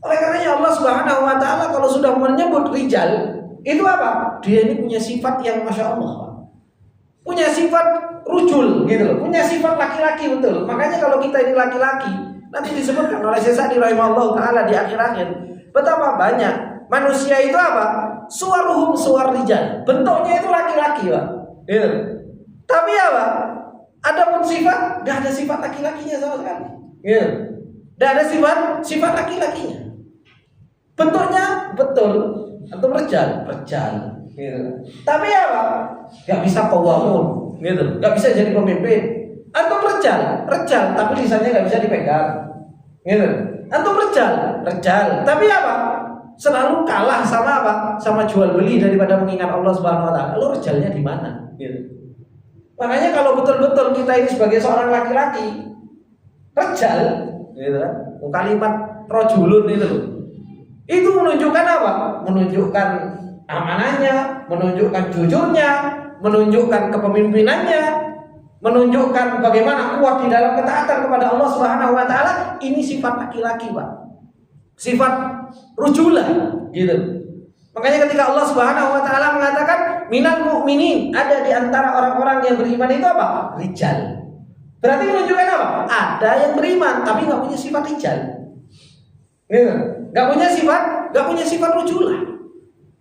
Oleh karenanya Allah Subhanahu wa taala kalau sudah menyebut rijal, itu apa? Dia ini punya sifat yang Masya Allah, punya sifat rujul gitu loh, punya sifat laki-laki betul. Makanya kalau kita ini laki-laki, nanti disebutkan oleh Syekh Sa'di rahimahullah taala di akhir-akhir, betapa banyak manusia itu apa? Suwaruhum suwar rijal, bentuknya itu laki-laki, Pak. Gitu. Tapi apa? Ada pun sifat, gak ada sifat laki-lakinya sama sekali. Gitu. Gak ada sifat laki-lakinya. Bentuknya betul atau rejal, gitu. Tapi apa? Gak bisa qawamun, gitu. Gak bisa jadi pemimpin. Atau rejal, tapi lisannya gak bisa dipegang, gitu. Atau rejal, tapi apa? Selalu kalah sama apa? Sama jual beli daripada mengingat Allah Subhanahu wa taala. Lalu rejalnya di mana? Gitu. Makanya kalau betul-betul kita ini sebagai seorang laki-laki rejal, gitu kan? Kalimat rojulun itu loh. Itu menunjukkan apa? Menunjukkan amanahnya, menunjukkan jujurnya, menunjukkan kepemimpinannya, menunjukkan bagaimana kuat di dalam ketaatan kepada Allah Subhanahu wa taala. Ini sifat laki-laki, Pak. Sifat rujulah, gitu. Makanya ketika Allah Subhanahu wa taala mengatakan minal mu'minin, ada di antara orang-orang yang beriman itu apa? Rijal. Berarti menunjukkan apa? Ada yang beriman tapi enggak punya sifat rijal. Gitu. Enggak punya sifat rujulah.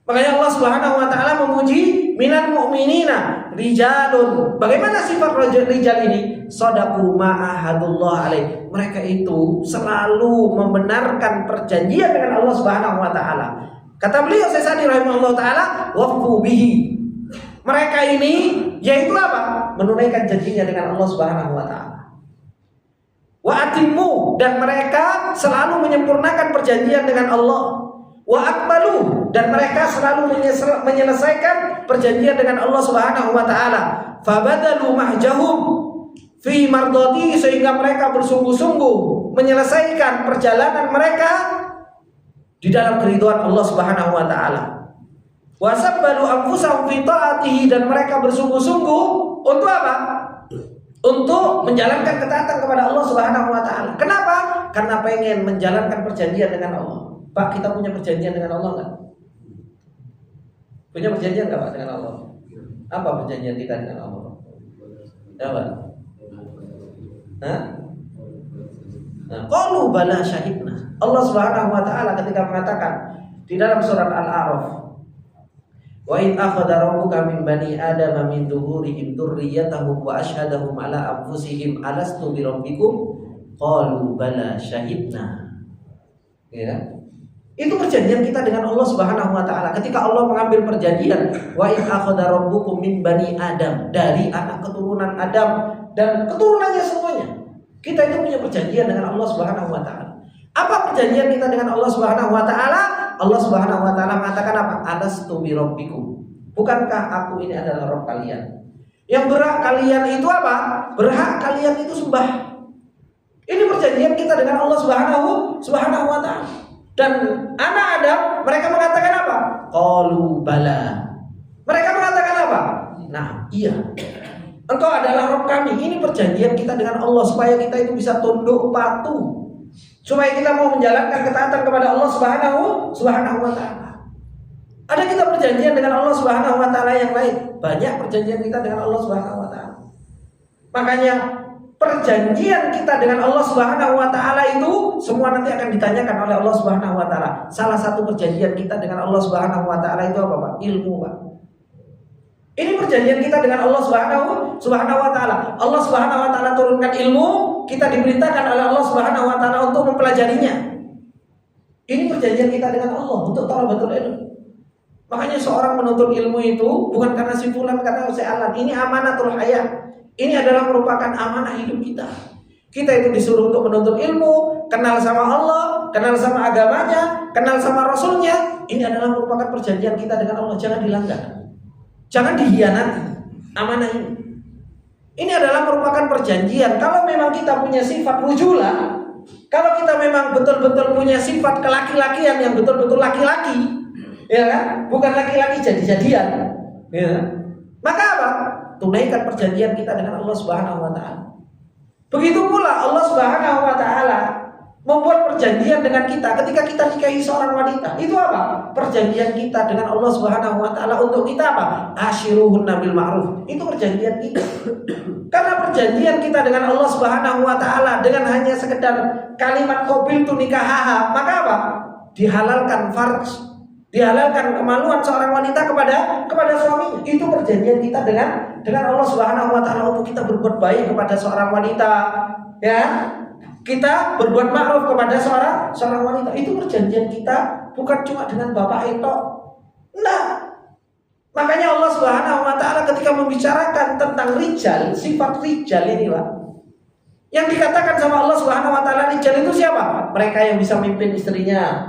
Makanya Allah Subhanahu wa taala memuji minal mu'minina rijalun. Bagaimana sifat rijal ini? Shadaqu ma'ahadullah alaih. Mereka itu selalu membenarkan perjanjian dengan Allah Subhanahu wa taala. Kata beliau Syekh Sa'di rahimahullah taala, waqfu bihi. Mereka ini yaitu apa? Menunaikan janjinya dengan Allah Subhanahu wa taala. Wa atimmu, dan mereka selalu menyempurnakan perjanjian dengan Allah. Wa akmalu, dan mereka selalu menyelesaikan perjanjian dengan Allah Subhanahu wa taala. Fabadalu mahjahum fi mardati, sehingga mereka bersungguh-sungguh menyelesaikan perjalanan mereka di dalam keridhaan Allah Subhanahu wa taala. Wasabbalu anfusahum fi ta'atihi, dan mereka bersungguh-sungguh untuk apa? Untuk menjalankan ketaatan kepada Allah Subhanahu wa taala. Kenapa? Karena pengen menjalankan perjanjian dengan Allah. Pak, kita punya perjanjian dengan Allah enggak? Punya perjanjian enggak Pak dengan Allah? Apa perjanjian kita dengan Allah? Apa? Hah? Qalu bala syahidna. Allah Subhanahu wa taala ketika mengatakan di dalam surat Al-A'raf, wa in akhadha rabbuka min bani adama min dhuhurihim dzurriyyatahum wa asyhadahum ala anfusihim alastu bi rabbikum qalu bala syahidna. Ya. Itu perjanjian kita dengan Allah Subhanahu wa taala. Ketika Allah mengambil perjanjian, wa in akhadha rabbukum min bani adam, dari anak keturunan Adam dan keturunannya semuanya. Kita itu punya perjanjian dengan Allah Subhanahu wa taala. Apa perjanjian kita dengan Allah Subhanahu wa taala? Allah Subhanahu wa taala mengatakan apa? Alastu bi rabbikum. Bukankah aku ini adalah Rabb kalian? Yang berhak kalian itu apa? Berhak kalian itu sembah. Ini perjanjian kita dengan Allah Subhanahu wa taala. Dan anak Adam, mereka mengatakan apa? Qalu bala. Mereka mengatakan apa? Nah, iya. Engkau adalah Rabb kami. Ini perjanjian kita dengan Allah supaya kita itu bisa tunduk patuh, supaya kita mau menjalankan ketaatan kepada Allah Subhanahu wa taala. Ada kita perjanjian dengan Allah Subhanahu wa taala yang lain. Banyak perjanjian kita dengan Allah Subhanahu wa taala. Makanya perjanjian kita dengan Allah Subhanahu wa taala itu semua nanti akan ditanyakan oleh Allah Subhanahu wa taala. Salah satu perjanjian kita dengan Allah Subhanahu wa taala itu apa, Pak? Ilmu, Pak. Ini perjanjian kita dengan Allah Subhanahu wa taala. Allah Subhanahu wa taala turunkan ilmu, kita diberitakan oleh Allah Subhanahu wa taala untuk mempelajarinya. Ini perjanjian kita dengan Allah untuk talabatul ilmu. Makanya seorang menuntut ilmu itu bukan karena simpulan, karena sealan. Ini amanatul hayat. Ini adalah merupakan amanah hidup kita. Kita itu disuruh untuk menuntut ilmu, kenal sama Allah, kenal sama agamanya, kenal sama Rasulnya. Ini adalah merupakan perjanjian kita dengan Allah. Jangan dilanggar, jangan dihianati amanah ini. Ini adalah merupakan perjanjian. Kalau memang kita punya sifat rujulah, kalau kita memang betul-betul punya sifat kelaki-lakian yang betul-betul laki-laki, ya kan? Bukan laki-laki jadi-jadian, ya. Maka apa? tunaikan perjanjian kita dengan Allah Subhanahu wa taala. Begitu pula Allah Subhanahu wa taala membuat perjanjian dengan kita ketika kita nikahi seorang wanita. Itu apa? Perjanjian kita dengan Allah Subhanahu wa taala untuk kita apa? Ashiruhunna bil ma'ruf. Itu perjanjian kita. Karena perjanjian kita dengan Allah Subhanahu wa taala dengan hanya sekedar kalimat qabiltu nikahaha, maka apa? Dihalalkan farj, dihalalkan kemaluan seorang wanita kepada suaminya. Itu perjanjian kita dengan Allah Subhanahu wa taala untuk kita berbuat baik kepada seorang wanita, ya. Kita berbuat ma'ruf kepada seorang wanita. Itu perjanjian kita bukan cuma dengan bapak itu. Nah, makanya Allah Subhanahu wa taala ketika membicarakan tentang rijal, sifat rijal ini, Pak, yang dikatakan sama Allah Subhanahu wa taala rijal itu siapa? Mereka yang bisa memimpin istrinya,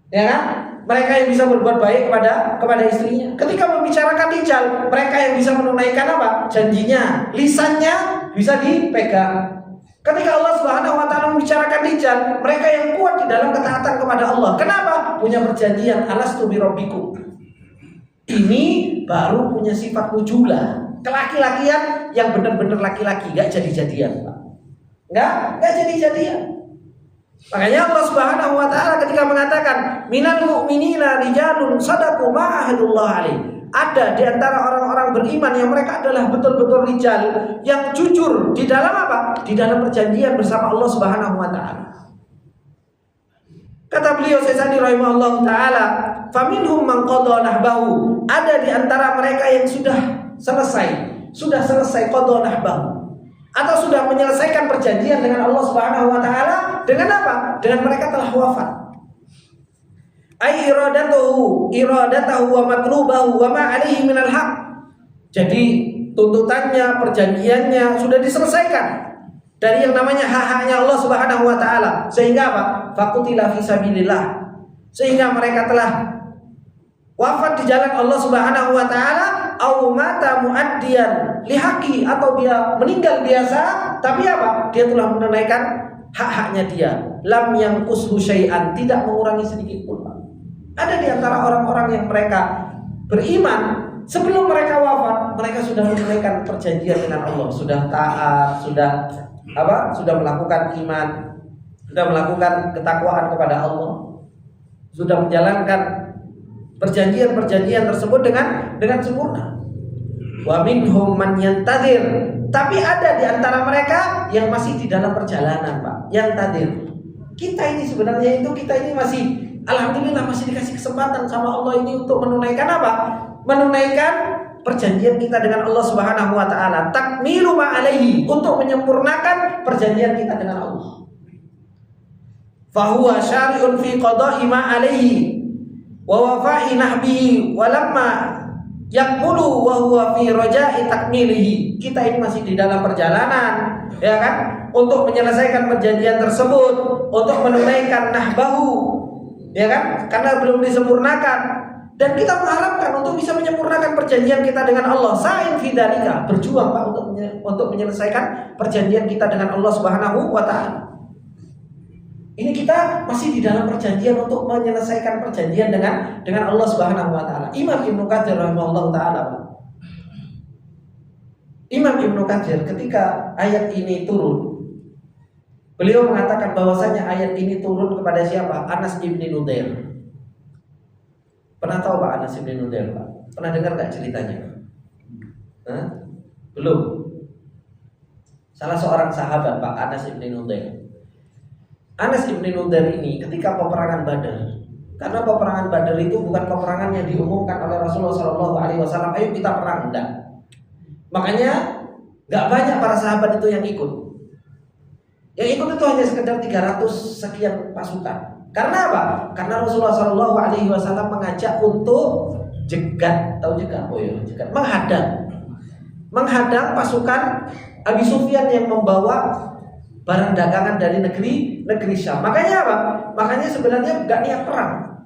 ya kan? Mereka yang bisa berbuat baik kepada istrinya. Ketika membicarakan rijal, mereka yang bisa menunaikan apa? Janjinya, lisannya bisa dipegang. Ketika Allah Subhanahu wa taala membicarakan rijal, mereka yang kuat di dalam ketaatan kepada Allah. Kenapa? Punya perjanjian, alastu birabbikum. Ini baru punya sifat wujulah, kelaki-lakian yang benar-benar laki-laki, enggak jadi-jadian, Pak. Enggak jadi-jadian. Makanya Allah Subhanahu wa taala ketika mengatakan minal mu'minina rijalun shadaqu ma ahadullah alaihi. Ada di antara orang-orang beriman yang mereka adalah betul-betul rijal yang jujur di dalam apa? Di dalam perjanjian bersama Allah Subhanahu wa taala. Kata beliau Syaikh rahimahullah taala, "Faminhum man qada nahbahu." Ada di antara mereka yang sudah selesai qada nahbahu, atau sudah menyelesaikan perjanjian dengan Allah Subhanahu wa taala dengan apa? Dengan mereka telah wafat. Ai iradatahu wa matlubahu wa ma alaihi minal haq. Jadi tuntutannya, perjanjiannya sudah diselesaikan dari yang namanya hak-haknya Allah Subhanahu wa taala. Sehingga apa? Faqutila fi sabilillah. Sehingga mereka telah wafat di jalan Allah Subhanahu wa taala, au mata muaddiyan lihaqi, atau dia meninggal biasa tapi apa? Dia telah menunaikan hak-haknya dia. Lam yanqushu syai'an, tidak mengurangi sedikit pun. Ada di antara orang-orang yang mereka beriman sebelum mereka wafat, mereka sudah menunaikan perjanjian dengan Allah, sudah taat, sudah melakukan iman, sudah melakukan ketakwaan kepada Allah, sudah menjalankan perjanjian-perjanjian tersebut dengan sempurna. Wa minhum man yantadir, tapi ada di antara mereka yang masih di dalam perjalanan, Pak, yang tadir. Kita ini sebenarnya masih, alhamdulillah, masih dikasih kesempatan sama Allah ini untuk menunaikan apa? Menunaikan perjanjian kita dengan Allah Subhanahu wa taala. Takmilu ma alaihi, untuk menyempurnakan perjanjian kita dengan Allah. Fahuwa syari'un fi qada'i ma alaihi wa wafa'i nahbihi wa lamma yakmulu wa huwa fi raja'i takmilihi. Kita ini masih di dalam perjalanan, ya kan? Untuk menyelesaikan perjanjian tersebut, untuk menunaikan nahbahu, ya kan? Karena belum disempurnakan, dan kita mengharapkan untuk bisa menyempurnakan perjanjian kita dengan Allah. Sa'in fi dzalika, berjuang, Pak, untuk menyelesaikan perjanjian kita dengan Allah Subhanahu wa taala. Ini kita masih di dalam perjanjian untuk menyelesaikan perjanjian dengan Allah Subhanahu wa taala. Imam Ibnu Katsir rahimahullah taala, Imam Ibnu Katsir ketika ayat ini turun, beliau mengatakan bahwasanya ayat ini turun kepada siapa? Anas bin Nudair. Pernah tahu Pak Anas bin Nudair, Pak? Pernah dengar enggak ceritanya? Belum. Salah seorang sahabat, Pak, Anas bin Nudair. Anas bin Nudair ini ketika peperangan Badar, karena peperangan Badar itu bukan peperangan yang diumumkan oleh Rasulullah SAW, ayo kita perang, enggak. Makanya enggak banyak para sahabat itu yang ikut. Yang ikut itu hanya sekedar 300 sekian pasukan. Karena apa? Karena Rasulullah SAW mengajak untuk jegat, tahu jegat? Oh iya, jegat, menghadang pasukan Abi Sufyan yang membawa barang dagangan dari negeri Syam. Makanya apa? Makanya sebenarnya enggak niat perang.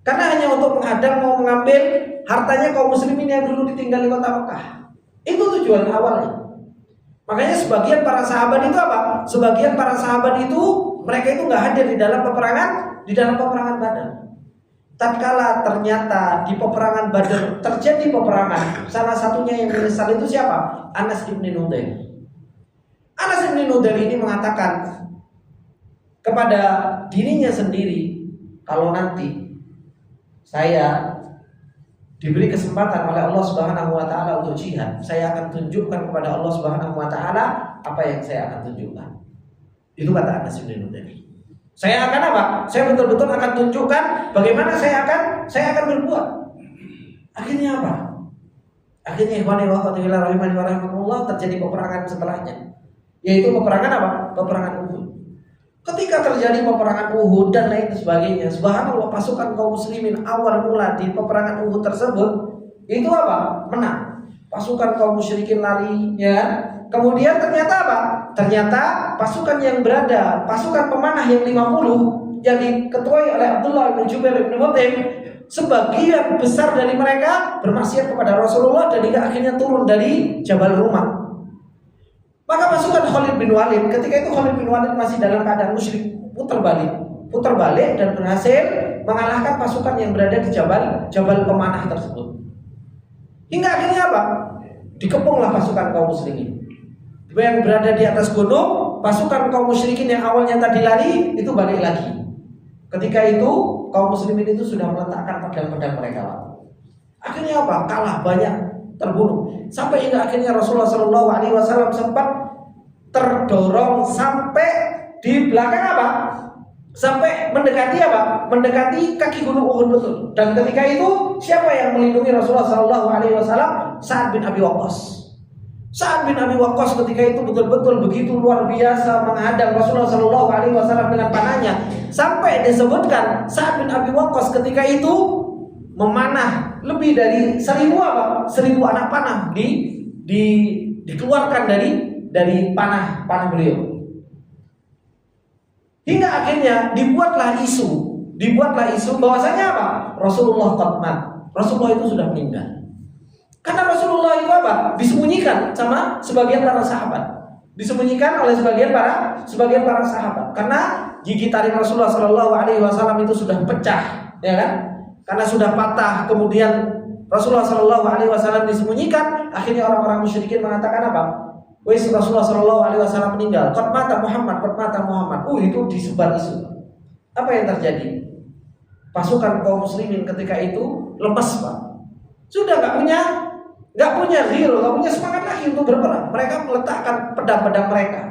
Karena hanya untuk menghadang, mau mengambil hartanya kaum muslimin yang dulu ditinggal di kota Mekah. Itu tujuan awalnya. Makanya sebagian para sahabat itu apa? Sebagian para sahabat itu mereka itu enggak hadir di dalam peperangan Badar. tatkala ternyata di peperangan Badar terjadi peperangan, salah satunya yang menyesal itu siapa? Anas bin Nudair. Anas bin Nudair ini mengatakan kepada dirinya sendiri, kalau nanti saya diberi kesempatan oleh Allah Subhanahu wa taala untuk jihad, saya akan tunjukkan kepada Allah Subhanahu wa taala apa yang saya akan tunjukkan. Itu kata Anas bin Nudair. Saya akan apa? Saya betul-betul akan tunjukkan bagaimana saya akan berbuat. Akhirnya apa? Akhirnya ikhwani wa akhwati fillah rahimani wa rahimakumullah, terjadi peperangan setelahnya. Yaitu peperangan apa? Peperangan Uhud. Ketika terjadi peperangan Uhud dan lain sebagainya, subhanallah, pasukan kaum muslimin awal mula di peperangan Uhud tersebut itu apa? Menang. Pasukan kaum musyrikin lari, ya. Kemudian ternyata apa? Ternyata pasukan yang berada, pasukan pemanah yang 50 yang diketuai oleh Abdullah bin Jubair bin Mut'im, sebagian besar dari mereka bermaksiat kepada Rasulullah dan hingga akhirnya turun dari Jabal Rumah. Maka pasukan Khalid bin Walid, ketika itu Khalid bin Walid masih dalam keadaan musyrik, putar balik dan berhasil mengalahkan pasukan yang berada di Jabal pemanah tersebut. Hingga akhirnya apa? Dikepunglah pasukan kaum muslimin. Yang berada di atas gunung, pasukan kaum musyrikin yang awalnya tadi lari itu balik lagi. Ketika itu kaum muslimin itu sudah meletakkan pedang-pedang mereka. Akhirnya apa? Kalah banyak, terbunuh. Sampai hingga akhirnya Rasulullah SAW sempat terdorong sampai di belakang apa? Sampai mendekati apa? Mendekati kaki gunung Uhud betul. Dan ketika itu siapa yang melindungi Rasulullah SAW? Sa'ad bin Abi Waqqas. Sa'ad bin Abi Waqqas ketika itu betul-betul begitu luar biasa menghadang Rasulullah SAW dengan panahnya. Sampai disebutkan Sa'ad bin Abi Waqqas ketika itu memanah lebih dari 1.000 anak panah dikeluarkan dari panah beliau. Hingga akhirnya dibuatlah isu bahwasanya apa? Rasulullah qad mat. Rasulullah itu sudah meninggal. Karena Rasulullah itu apa? Disembunyikan sama sebagian para sahabat. Disembunyikan oleh sebagian para sahabat. Karena gigi taring Rasulullah SAW itu sudah pecah, ya kan? Karena sudah patah, kemudian Rasulullah SAW disembunyikan. Akhirnya orang-orang musyrikin mengatakan apa? Wis Rasulullah SAW meninggal. Qad mata Muhammad. Itu disebar isu. Apa yang terjadi? Pasukan kaum muslimin ketika itu lemas, Pak. Sudah nggak punya hero, nggak punya semangat lagi untuk berperang. Mereka meletakkan pedang-pedang mereka.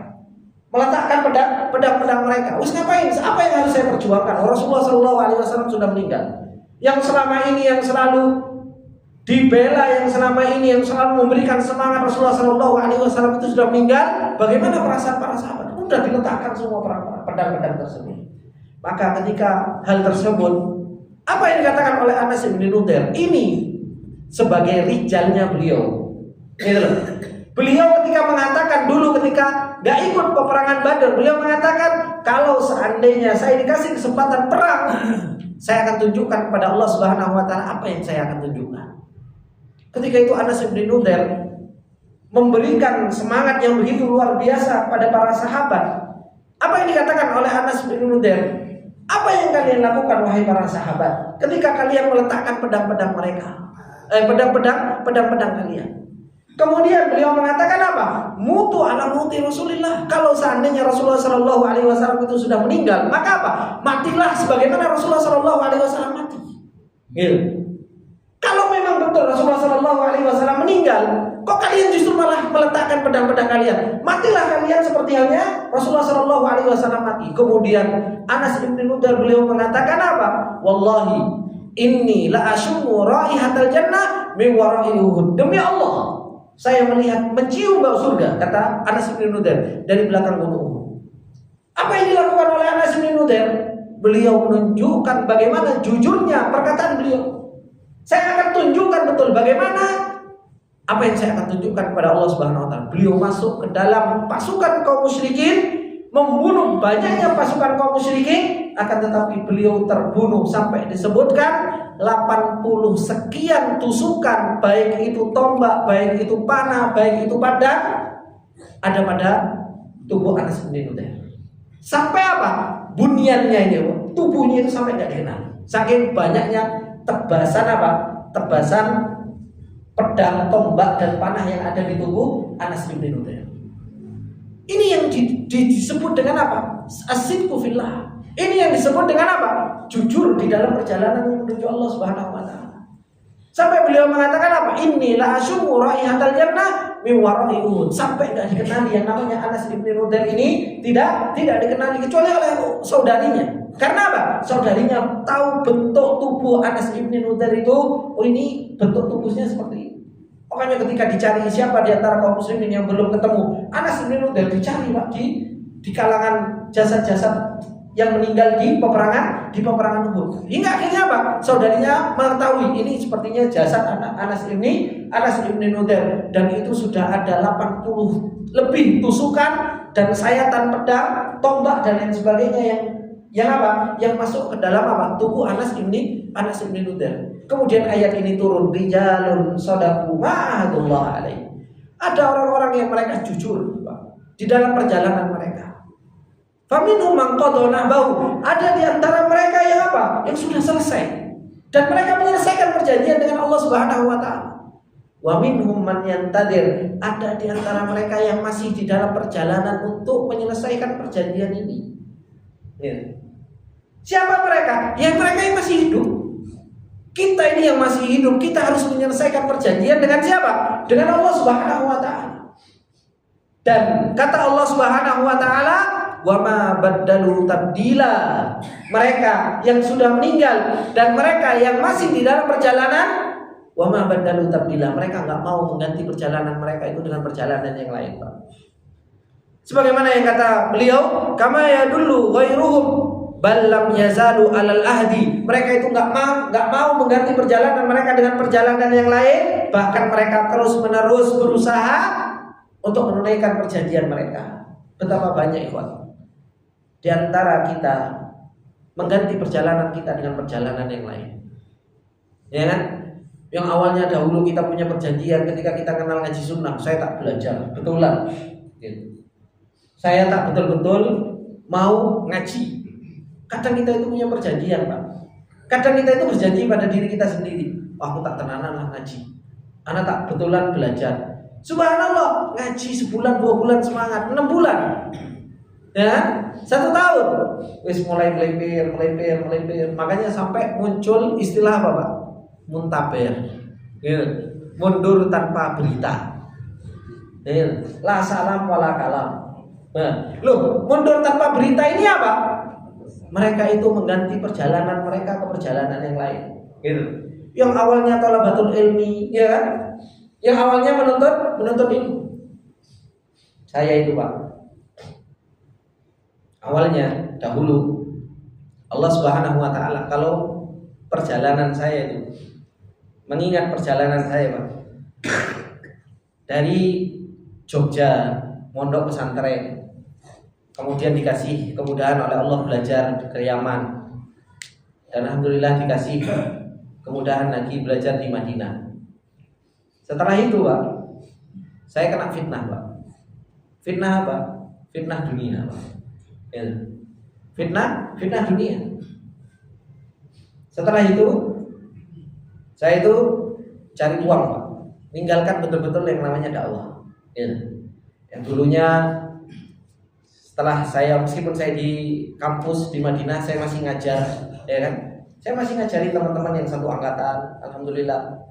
Wis ngapain? Apa yang harus saya perjuangkan? Rasulullah SAW sudah meninggal. Yang selama ini yang selalu dibela, yang selama ini yang selalu memberikan semangat Rasulullah SAW itu sudah meninggal. Bagaimana perasaan para sahabat? Sudah diletakkan semua pedang-pedang tersebut. Maka ketika hal tersebut, apa yang dikatakan oleh Anas bin Nudair ini sebagai rijalnya beliau. Beliau ketika mengatakan dulu ketika gak ikut peperangan Badar, beliau mengatakan kalau seandainya saya dikasih kesempatan perang, saya akan tunjukkan kepada Allah Subhanahu wa taala apa yang saya akan tunjukkan. Ketika itu Anas bin Nudair memberikan semangat yang begitu luar biasa pada para sahabat. Apa yang dikatakan oleh Anas bin Nudair? Apa yang kalian lakukan wahai para sahabat ketika kalian meletakkan pedang-pedang mereka? Pedang-pedang kalian. Kemudian beliau mengatakan apa? Mutu ala muti Rasulillah. Kalau seandainya Rasulullah SAW itu sudah meninggal, maka apa? Matilah sebagaimana Rasulullah SAW mati. Gitu. Kalau memang betul Rasulullah SAW meninggal, kok kalian justru malah meletakkan pedang-pedang kalian? Matilah kalian seperti halnya Rasulullah SAW mati. Kemudian Anas bin Nudair beliau mengatakan apa? Wallahi inni la ashumu raihatal jannah min wara'i Uhud. Demi Allah, saya mencium bau surga, kata Anas bin Nudair, dari belakang gunung Uhud. Apa yang dilakukan oleh Anas bin Nudair? Beliau menunjukkan bagaimana jujurnya perkataan beliau. Saya akan tunjukkan betul bagaimana apa yang saya akan tunjukkan kepada Allah Subhanahu wa taala. Beliau masuk ke dalam pasukan kaum musyrikin, membunuh banyaknya pasukan kaum musyrikin, akan tetapi beliau terbunuh sampai disebutkan 80 sekian tusukan, baik itu tombak, baik itu panah, baik itu pedang, ada pada tubuh Anas bin Nudair. Sampai apa? Bunyiannya ini, tubuhnya itu sampai tidak dikenal. Saking banyaknya tebasan apa? Tebasan pedang, tombak dan panah yang ada di tubuh Anas bin Nudair. Ini yang disebut dengan apa? As-sidqu fillah. Ini yang disebut dengan apa? Jujur di dalam perjalanan menuju Allah Subhanahu wa taala. Sampai beliau mengatakan apa? Inilah asyumu raihatal jannah min wara'i Uhud. Sampai tidak dikenali yang namanya Anas bin Nudair ini tidak dikenali kecuali oleh saudarinya. Karena apa? Saudarinya tahu bentuk tubuh Anas bin Nudair itu, oh ini bentuk tubuhnya seperti ini. Makanya ketika dicari siapa di antara kaum muslimin yang belum ketemu Anas bin Nudair, dicari Pak di kalangan jasad-jasad yang meninggal di peperangan Uhud. Hingga akhirnya apa? Saudarinya mengetahui ini sepertinya jasad Anas bin Nudair, dan itu sudah ada 80 lebih tusukan dan sayatan pedang, tombak dan lain sebagainya yang apa? Yang masuk ke dalam apa? Tubuh Anas bin Nudair. Kemudian ayat ini turun, rijalun shadaqu ma'ahadullah alaihi. Ada orang-orang yang mereka jujur di dalam perjalanan mereka. Faminhum man qada nahbahu. Ada di antara mereka yang apa? Yang sudah selesai dan mereka menyelesaikan perjanjian dengan Allah Subhanahu wa taala. Wa minhum man yantadir. Ada di antara mereka yang masih di dalam perjalanan untuk menyelesaikan perjanjian ini. Ya. Siapa mereka? Yang mereka yang masih hidup. Kita ini yang masih hidup, kita harus menyelesaikan perjanjian dengan siapa? Dengan Allah Subhanahu wa taala. Dan kata Allah Subhanahu wa taala, wa ma baddalu tabdila. Mereka yang sudah meninggal dan mereka yang masih di dalam perjalanan, wa ma baddalu tabdila. Mereka enggak mau mengganti perjalanan mereka itu dengan perjalanan yang lain, Pak. Sebagaimana yang kata beliau, kama yadullu ghairuhum bal lam yazalu alal ahdi. Mereka itu enggak mau mengganti perjalanan mereka dengan perjalanan yang lain, bahkan mereka terus-menerus berusaha untuk menunaikan perjanjian mereka. Betapa banyak ikhwan di antara kita mengganti perjalanan kita dengan perjalanan yang lain. Ya kan? Yang awalnya dahulu kita punya perjanjian ketika kita kenal ngaji sunnah, saya tak belajar, betulan. Gitu. Saya tak betul-betul mau ngaji. Kadang kita itu punya perjanjian, Pak. Kadang kita itu berjanji pada diri kita sendiri, aku tak tenanan lah ngaji, anak tak betulan belajar. Subhanallah, ngaji sebulan, 2 bulan semangat, 6 bulan, ya, 1 tahun, wis mulai melipir. Makanya sampai muncul istilah apa, Pak? Muntaber, ya. Mundur tanpa berita, ya. La salam wala kalam. Nah, loh, mundur tanpa berita ini apa? Mereka itu mengganti perjalanan mereka ke perjalanan yang lain, gitu. Yang awalnya thalabatul ilmi, ya kan? Yang awalnya menuntut ilmu. Saya itu, Pak, awalnya dahulu Allah Subhanahu wa taala, kalau perjalanan saya itu mengingat perjalanan saya, Pak, dari Jogja mondok pesantren, kemudian dikasih kemudahan oleh Allah belajar ke Yaman, dan alhamdulillah dikasih kemudahan lagi belajar di Madinah. Setelah itu, Pak, saya kena fitnah, Pak. Fitnah apa? Fitnah dunia, Pak. Ya. Fitnah dunia. Setelah itu saya itu cari uang, Pak. Meninggalkan betul-betul yang namanya dakwah. Ya. Yang dulunya setelah saya, meskipun saya di kampus di Madinah, saya masih ngajar, ya kan? Saya masih ngajarin teman-teman yang satu angkatan, alhamdulillah.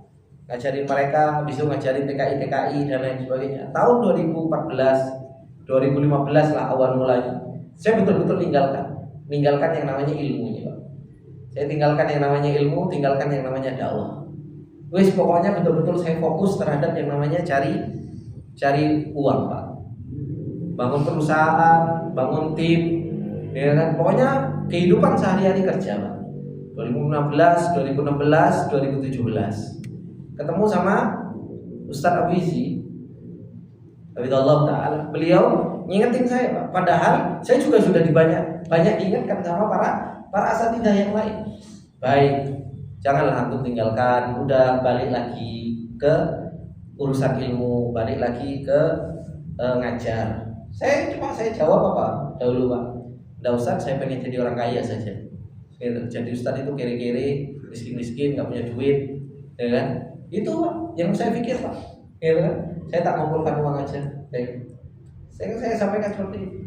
Ngajarin mereka, habis itu ngajarin TKI dan lain sebagainya. Tahun 2014, 2015 lah awal mulanya. Saya betul-betul meninggalkan yang namanya ilmunya, Pak. Saya tinggalkan yang namanya ilmu, tinggalkan yang namanya dakwah. Wis, pokoknya betul-betul saya fokus terhadap yang namanya cari uang, Pak. Bangun perusahaan, bangun tim, ya kan? Pokoknya kehidupan sehari-hari kerja, Pak. 2016, 2017. Ketemu sama Ustadz Abu Izzi, Habibullah Ta'ala. Beliau ngingetin saya, Pak. Padahal saya juga sudah banyak diingatkan sama para asatidzah yang lain. Baik, janganlah antum tinggalkan, udah balik lagi ke urusan ilmu, balik lagi ke ngajar. Saya jawab apa dahulu, Pak? Nggak usah, saya pengen jadi orang kaya saja. Gitu. Jadi ustadz itu kere-kere, miskin-miskin, nggak punya duit, ya kan? Itu Pak, yang saya pikir Pak, gitu kan? Saya tak ngumpulkan uang aja, saya sampaikan seperti itu.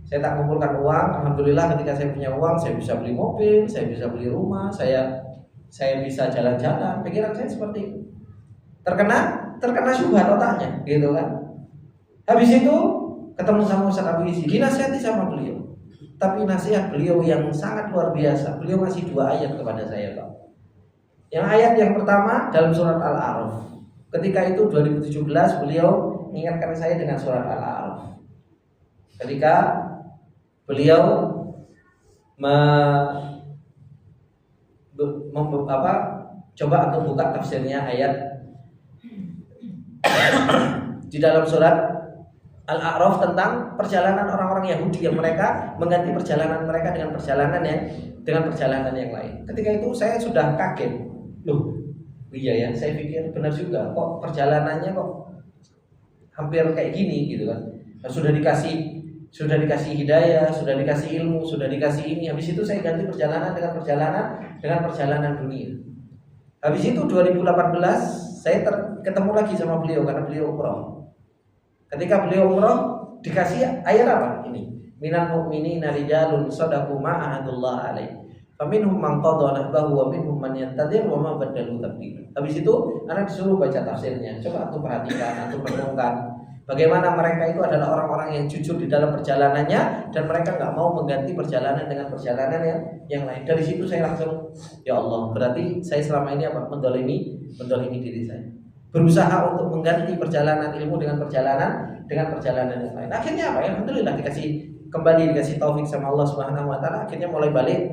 Saya tak ngumpulkan uang, alhamdulillah ketika saya punya uang, saya bisa beli mobil, saya bisa beli rumah, saya bisa jalan-jalan. Pikiran saya seperti itu. Terkena syubhat otaknya, gitu kan? Habis itu ketemu sama Ustaz Abu Isi, dinasihati sama beliau. Tapi nasihat beliau yang sangat luar biasa. Beliau ngasih 2 ayat kepada saya, Pak. Yang ayat yang pertama dalam surat Al-A'raf. Ketika itu 2017 beliau mengingatkan saya dengan surat Al-A'raf. Ketika beliau coba untuk buka tafsirnya ayat di dalam surat Al-A'raf tentang perjalanan orang-orang Yahudi yang mereka mengganti perjalanan mereka dengan perjalanan yang lain. Ketika itu saya sudah kaget. Loh, iya ya, saya pikir benar juga. Kok perjalanannya kok hampir kayak gini gitu kan. Sudah dikasih hidayah, sudah dikasih ilmu, sudah dikasih ini. Habis itu saya ganti perjalanan dengan perjalanan dunia. Habis itu 2018 saya ketemu lagi sama beliau karena beliau umroh. Ketika beliau umroh dikasih ayat apa ini? Minal mu'minina rijalun shadaqu ma ahadullah alaihi. Faminhum man qadha nahbahu wa minhum man yantadhir wa ma badalu tabdila. Habis itu anak disuruh baca tafsirnya. Coba antum perhatikan, antum renungkan bagaimana mereka itu adalah orang-orang yang jujur di dalam perjalanannya dan mereka enggak mau mengganti perjalanan dengan perjalanan yang lain. Dari situ saya langsung, ya Allah, berarti saya selama ini apa? Mendolimi diri saya. Berusaha untuk mengganti perjalanan ilmu dengan perjalanan yang lain. Akhirnya apa? Alhamdulillah dikasih taufik sama Allah Subhanahu wa taala, akhirnya mulai balik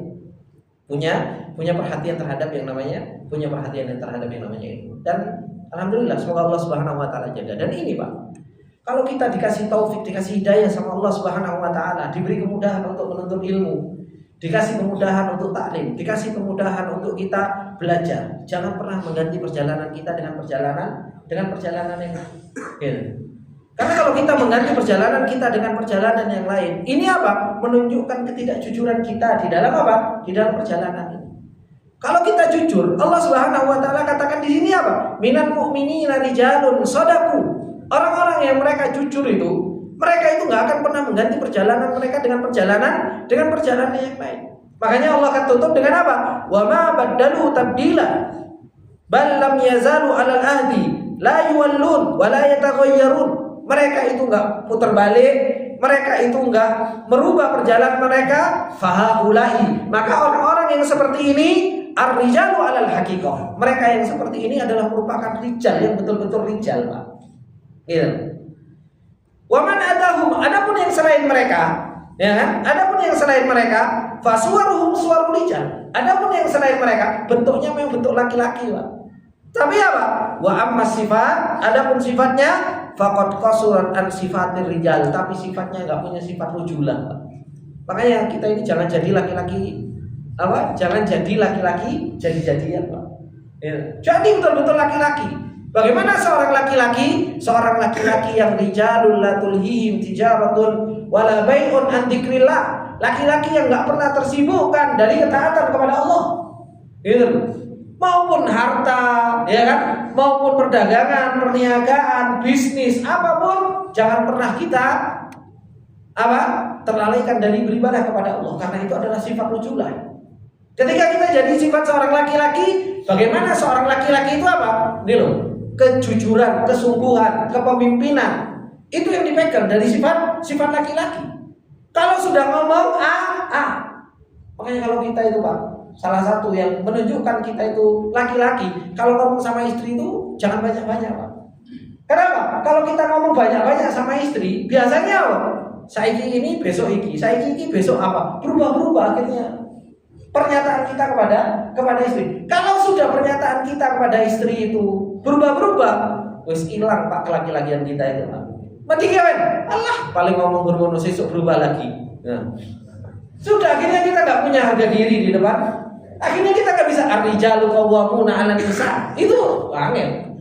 punya perhatian terhadap yang namanya ilmu. Dan alhamdulillah semoga Allah Subhanahu wa taala jaga. Dan ini Pak, kalau kita dikasih taufik, dikasih hidayah sama Allah Subhanahu wa taala, diberi kemudahan untuk menuntut ilmu, dikasih kemudahan untuk taklim, dikasih kemudahan untuk kita belajar, jangan pernah mengganti perjalanan kita dengan perjalanan yang lain. Karena kalau kita mengganti perjalanan kita dengan perjalanan yang lain, ini apa? Menunjukkan ketidakjujuran kita di dalam apa? Di dalam perjalanan ini. Kalau kita jujur, Allah Subhanahu wa taala katakan di sini apa? Minal mu'minina rijalun shadaqu. Orang-orang yang mereka jujur itu, mereka itu enggak akan pernah mengganti perjalanan mereka dengan perjalanan yang lain. Makanya Allah akan tutup dengan apa? Wa ma badalu tabdila. Bal lam yazalu 'alal ahdi la yuwallun wa la yataghayyarun. Mereka itu enggak putar balik, mereka itu enggak merubah perjalanan mereka. Fahaulai. Maka orang-orang yang seperti ini ar-rijalu 'alal haqiqah. Mereka yang seperti ini adalah merupakan rijal yang betul-betul rijal, Pak. Gitu. Wa man atahum, adapun yang selain mereka, ya kan? Adapun yang selain mereka fasuwaruhum suwarul rijal. Adapun yang selain mereka bentuknya memang bentuk laki-laki, Pak. Tapi apa? Wa amma sifat, adapun sifatnya faqad qasurat an sifatir rijal, tapi sifatnya enggak punya sifat rujulah, Pak. Makanya kita ini jangan jadi laki-laki apa? Jangan jadi laki-laki jadi-jadian, Pak. Ya. Jadi betul-betul laki-laki. Bagaimana seorang laki-laki? Seorang laki-laki yang rijalul la tulhihim tijaratun wala bai'un an dzikrillah. Laki-laki yang enggak pernah tersibukkan dari ketaatan kepada Allah. Gitu. Maupun harta, ya kan? Maupun perdagangan, perniagaan, bisnis, apapun, jangan pernah kita terlalaikan dari beribadah kepada Allah, karena itu adalah sifat rujulah. Ketika kita jadi sifat seorang laki-laki, bagaimana seorang laki-laki itu apa? Ini loh, kejujuran, kesungguhan, kepemimpinan. Itu yang dipegang dari sifat laki-laki. Kalau sudah ngomong makanya kalau kita itu Pak, salah satu yang menunjukkan kita itu laki-laki, kalau ngomong sama istri itu jangan banyak-banyak, Pak. Kenapa? Kalau kita ngomong banyak-banyak sama istri, biasanya apa? Saiki ini, besok iki, saiki iki, besok apa? Berubah-berubah akhirnya pernyataan kita kepada istri. Kalau sudah pernyataan kita kepada istri itu berubah-berubah, wis hilang Pak kelaki-lakian kita itu, Pak. Mati kawan, Allah paling ngomong bermono sesuk berubah lagi. Nah, sudah akhirnya kita nggak punya harga diri di depan. Akhirnya kita nggak bisa ar-rijalu qawwamuna 'alan nisa. Itu angel.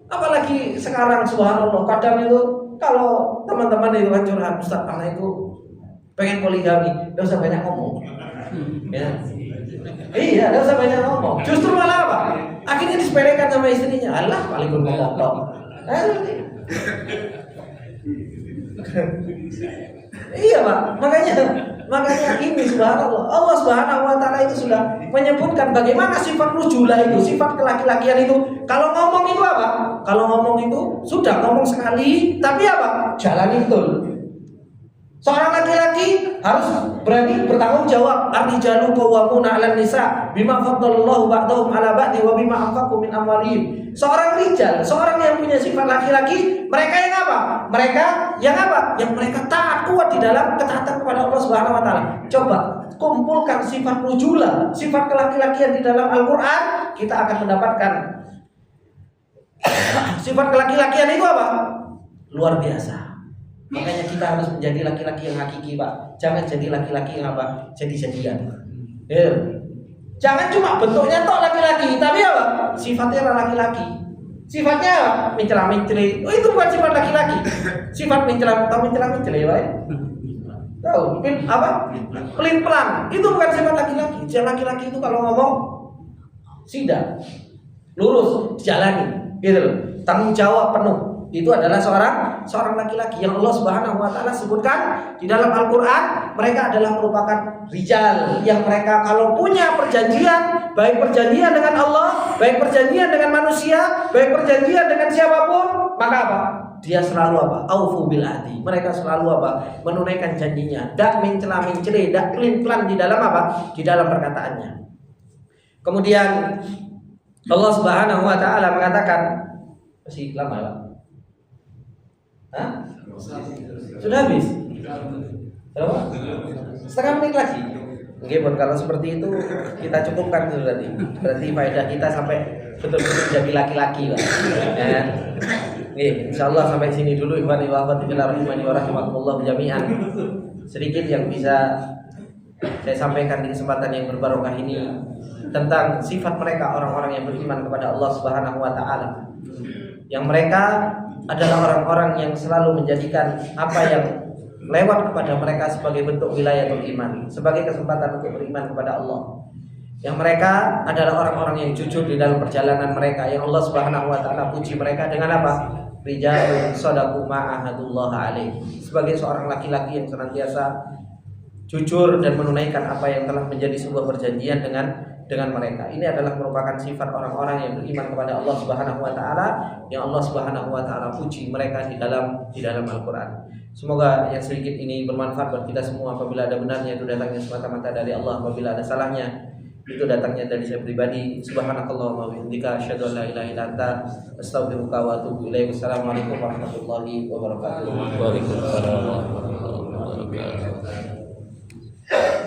Apalagi sekarang subhanallah, kadang itu kalau teman-teman itu kan curhat, Ustaz, anak itu pengen poligami, enggak usah banyak ngomong. Ya. Iya, enggak usah banyak ngomong. Justru malah apa? Akhirnya disepelekan sama istrinya. Allah paling ngomong tok. Iya Pak, makanya ini subhanallah. Allah Subhanahu wa taala itu sudah menyebutkan bagaimana sifat rujulah itu, sifat kelaki-lakian itu. Kalau ngomong itu apa? Kalau ngomong itu sudah ngomong sekali, tapi apa? Jalani betul. Seorang laki-laki harus berani bertanggung jawab. Ar-rijalu qawwamuna 'alan nisa bima faddalallahu ba'dahum 'ala ba'di wa bima anfaqu min amwalihim. Seorang rijal, seorang yang punya sifat laki-laki, mereka yang apa? Mereka yang apa? Yang mereka taat kuat di dalam ketaatan kepada Allah Subhanahu wa taala. Coba kumpulkan sifat rujula, sifat kelaki-lakian di dalam Al-Qur'an, kita akan mendapatkan sifat kelaki-lakian itu apa? Luar biasa. Makanya kita harus menjadi laki-laki yang hakiki, Pak. Jangan jadi laki-laki yang apa? Jadi-jadian. Ya. Jangan cuma bentuknya tok laki-laki, tapi apa? Sifatnya laki-laki. Sifatnya apa? Mencela-mencela. Oh, itu bukan sifat laki-laki. Sifat mencela-mencela, ya. Tahu? Apa? Pelin-pelan. Itu bukan sifat laki-laki. Sifat laki-laki itu kalau ngomong sidak, lurus, jalani, gitu loh. Tanggung jawab penuh. Itu adalah seorang laki-laki yang Allah Subhanahu wa taala sebutkan di dalam Al-Qur'an. Mereka adalah merupakan rijal yang mereka kalau punya perjanjian, baik perjanjian dengan Allah, baik perjanjian dengan manusia, baik perjanjian dengan siapapun, maka apa? Dia selalu apa? Aufu bil ahdi. Mereka selalu apa? Menunaikan janjinya. Dak mencela-mencela, dak pelin-pelan di dalam apa? Di dalam perkataannya. Kemudian Allah Subhanahu wa taala mengatakan, masih lama ya, Pak? Hah? Sudah habis? Berapa? Setengah menit lagi. Oke, kalau seperti itu kita cukupkan dulu tadi. Berarti faedah kita sampai betul-betul jadi laki-laki, Pak. Ya. Oke, insyaallah sampai sini dulu ikhwan wa akhwat fillah rahimani wa rahimakumullah jami'an. Sedikit yang bisa saya sampaikan di kesempatan yang berbarokah ini tentang sifat mereka orang-orang yang beriman kepada Allah Subhanahu wa taala. Yang mereka adalah orang-orang yang selalu menjadikan apa yang lewat kepada mereka sebagai bentuk wilayatul iman, sebagai kesempatan untuk beriman kepada Allah. Yang mereka adalah orang-orang yang jujur di dalam perjalanan mereka, yang Allah Subhanahu wa taala puji mereka dengan apa? Rijalun shadaqu ma ahadullah alaihi. Sebagai seorang laki-laki yang senantiasa jujur dan menunaikan apa yang telah menjadi sebuah perjanjian dengan mereka. Ini adalah merupakan sifat orang-orang yang beriman kepada Allah Subhanahu wa taala, yang Allah Subhanahu wa taala puji mereka di dalam Al-Qur'an. Semoga yang sedikit ini bermanfaat buat kita semua. Apabila ada benarnya itu datangnya semata-mata dari Allah, apabila ada salahnya itu datangnya dari saya pribadi. Subhanakallahumma wa bihamdika asyhadu an la ilaha illa anta astaghfiruka wa atubu ilaik. Wassalamualaikum warahmatullahi wabarakatuh. Waalaikumsalam warahmatullahi wabarakatuh.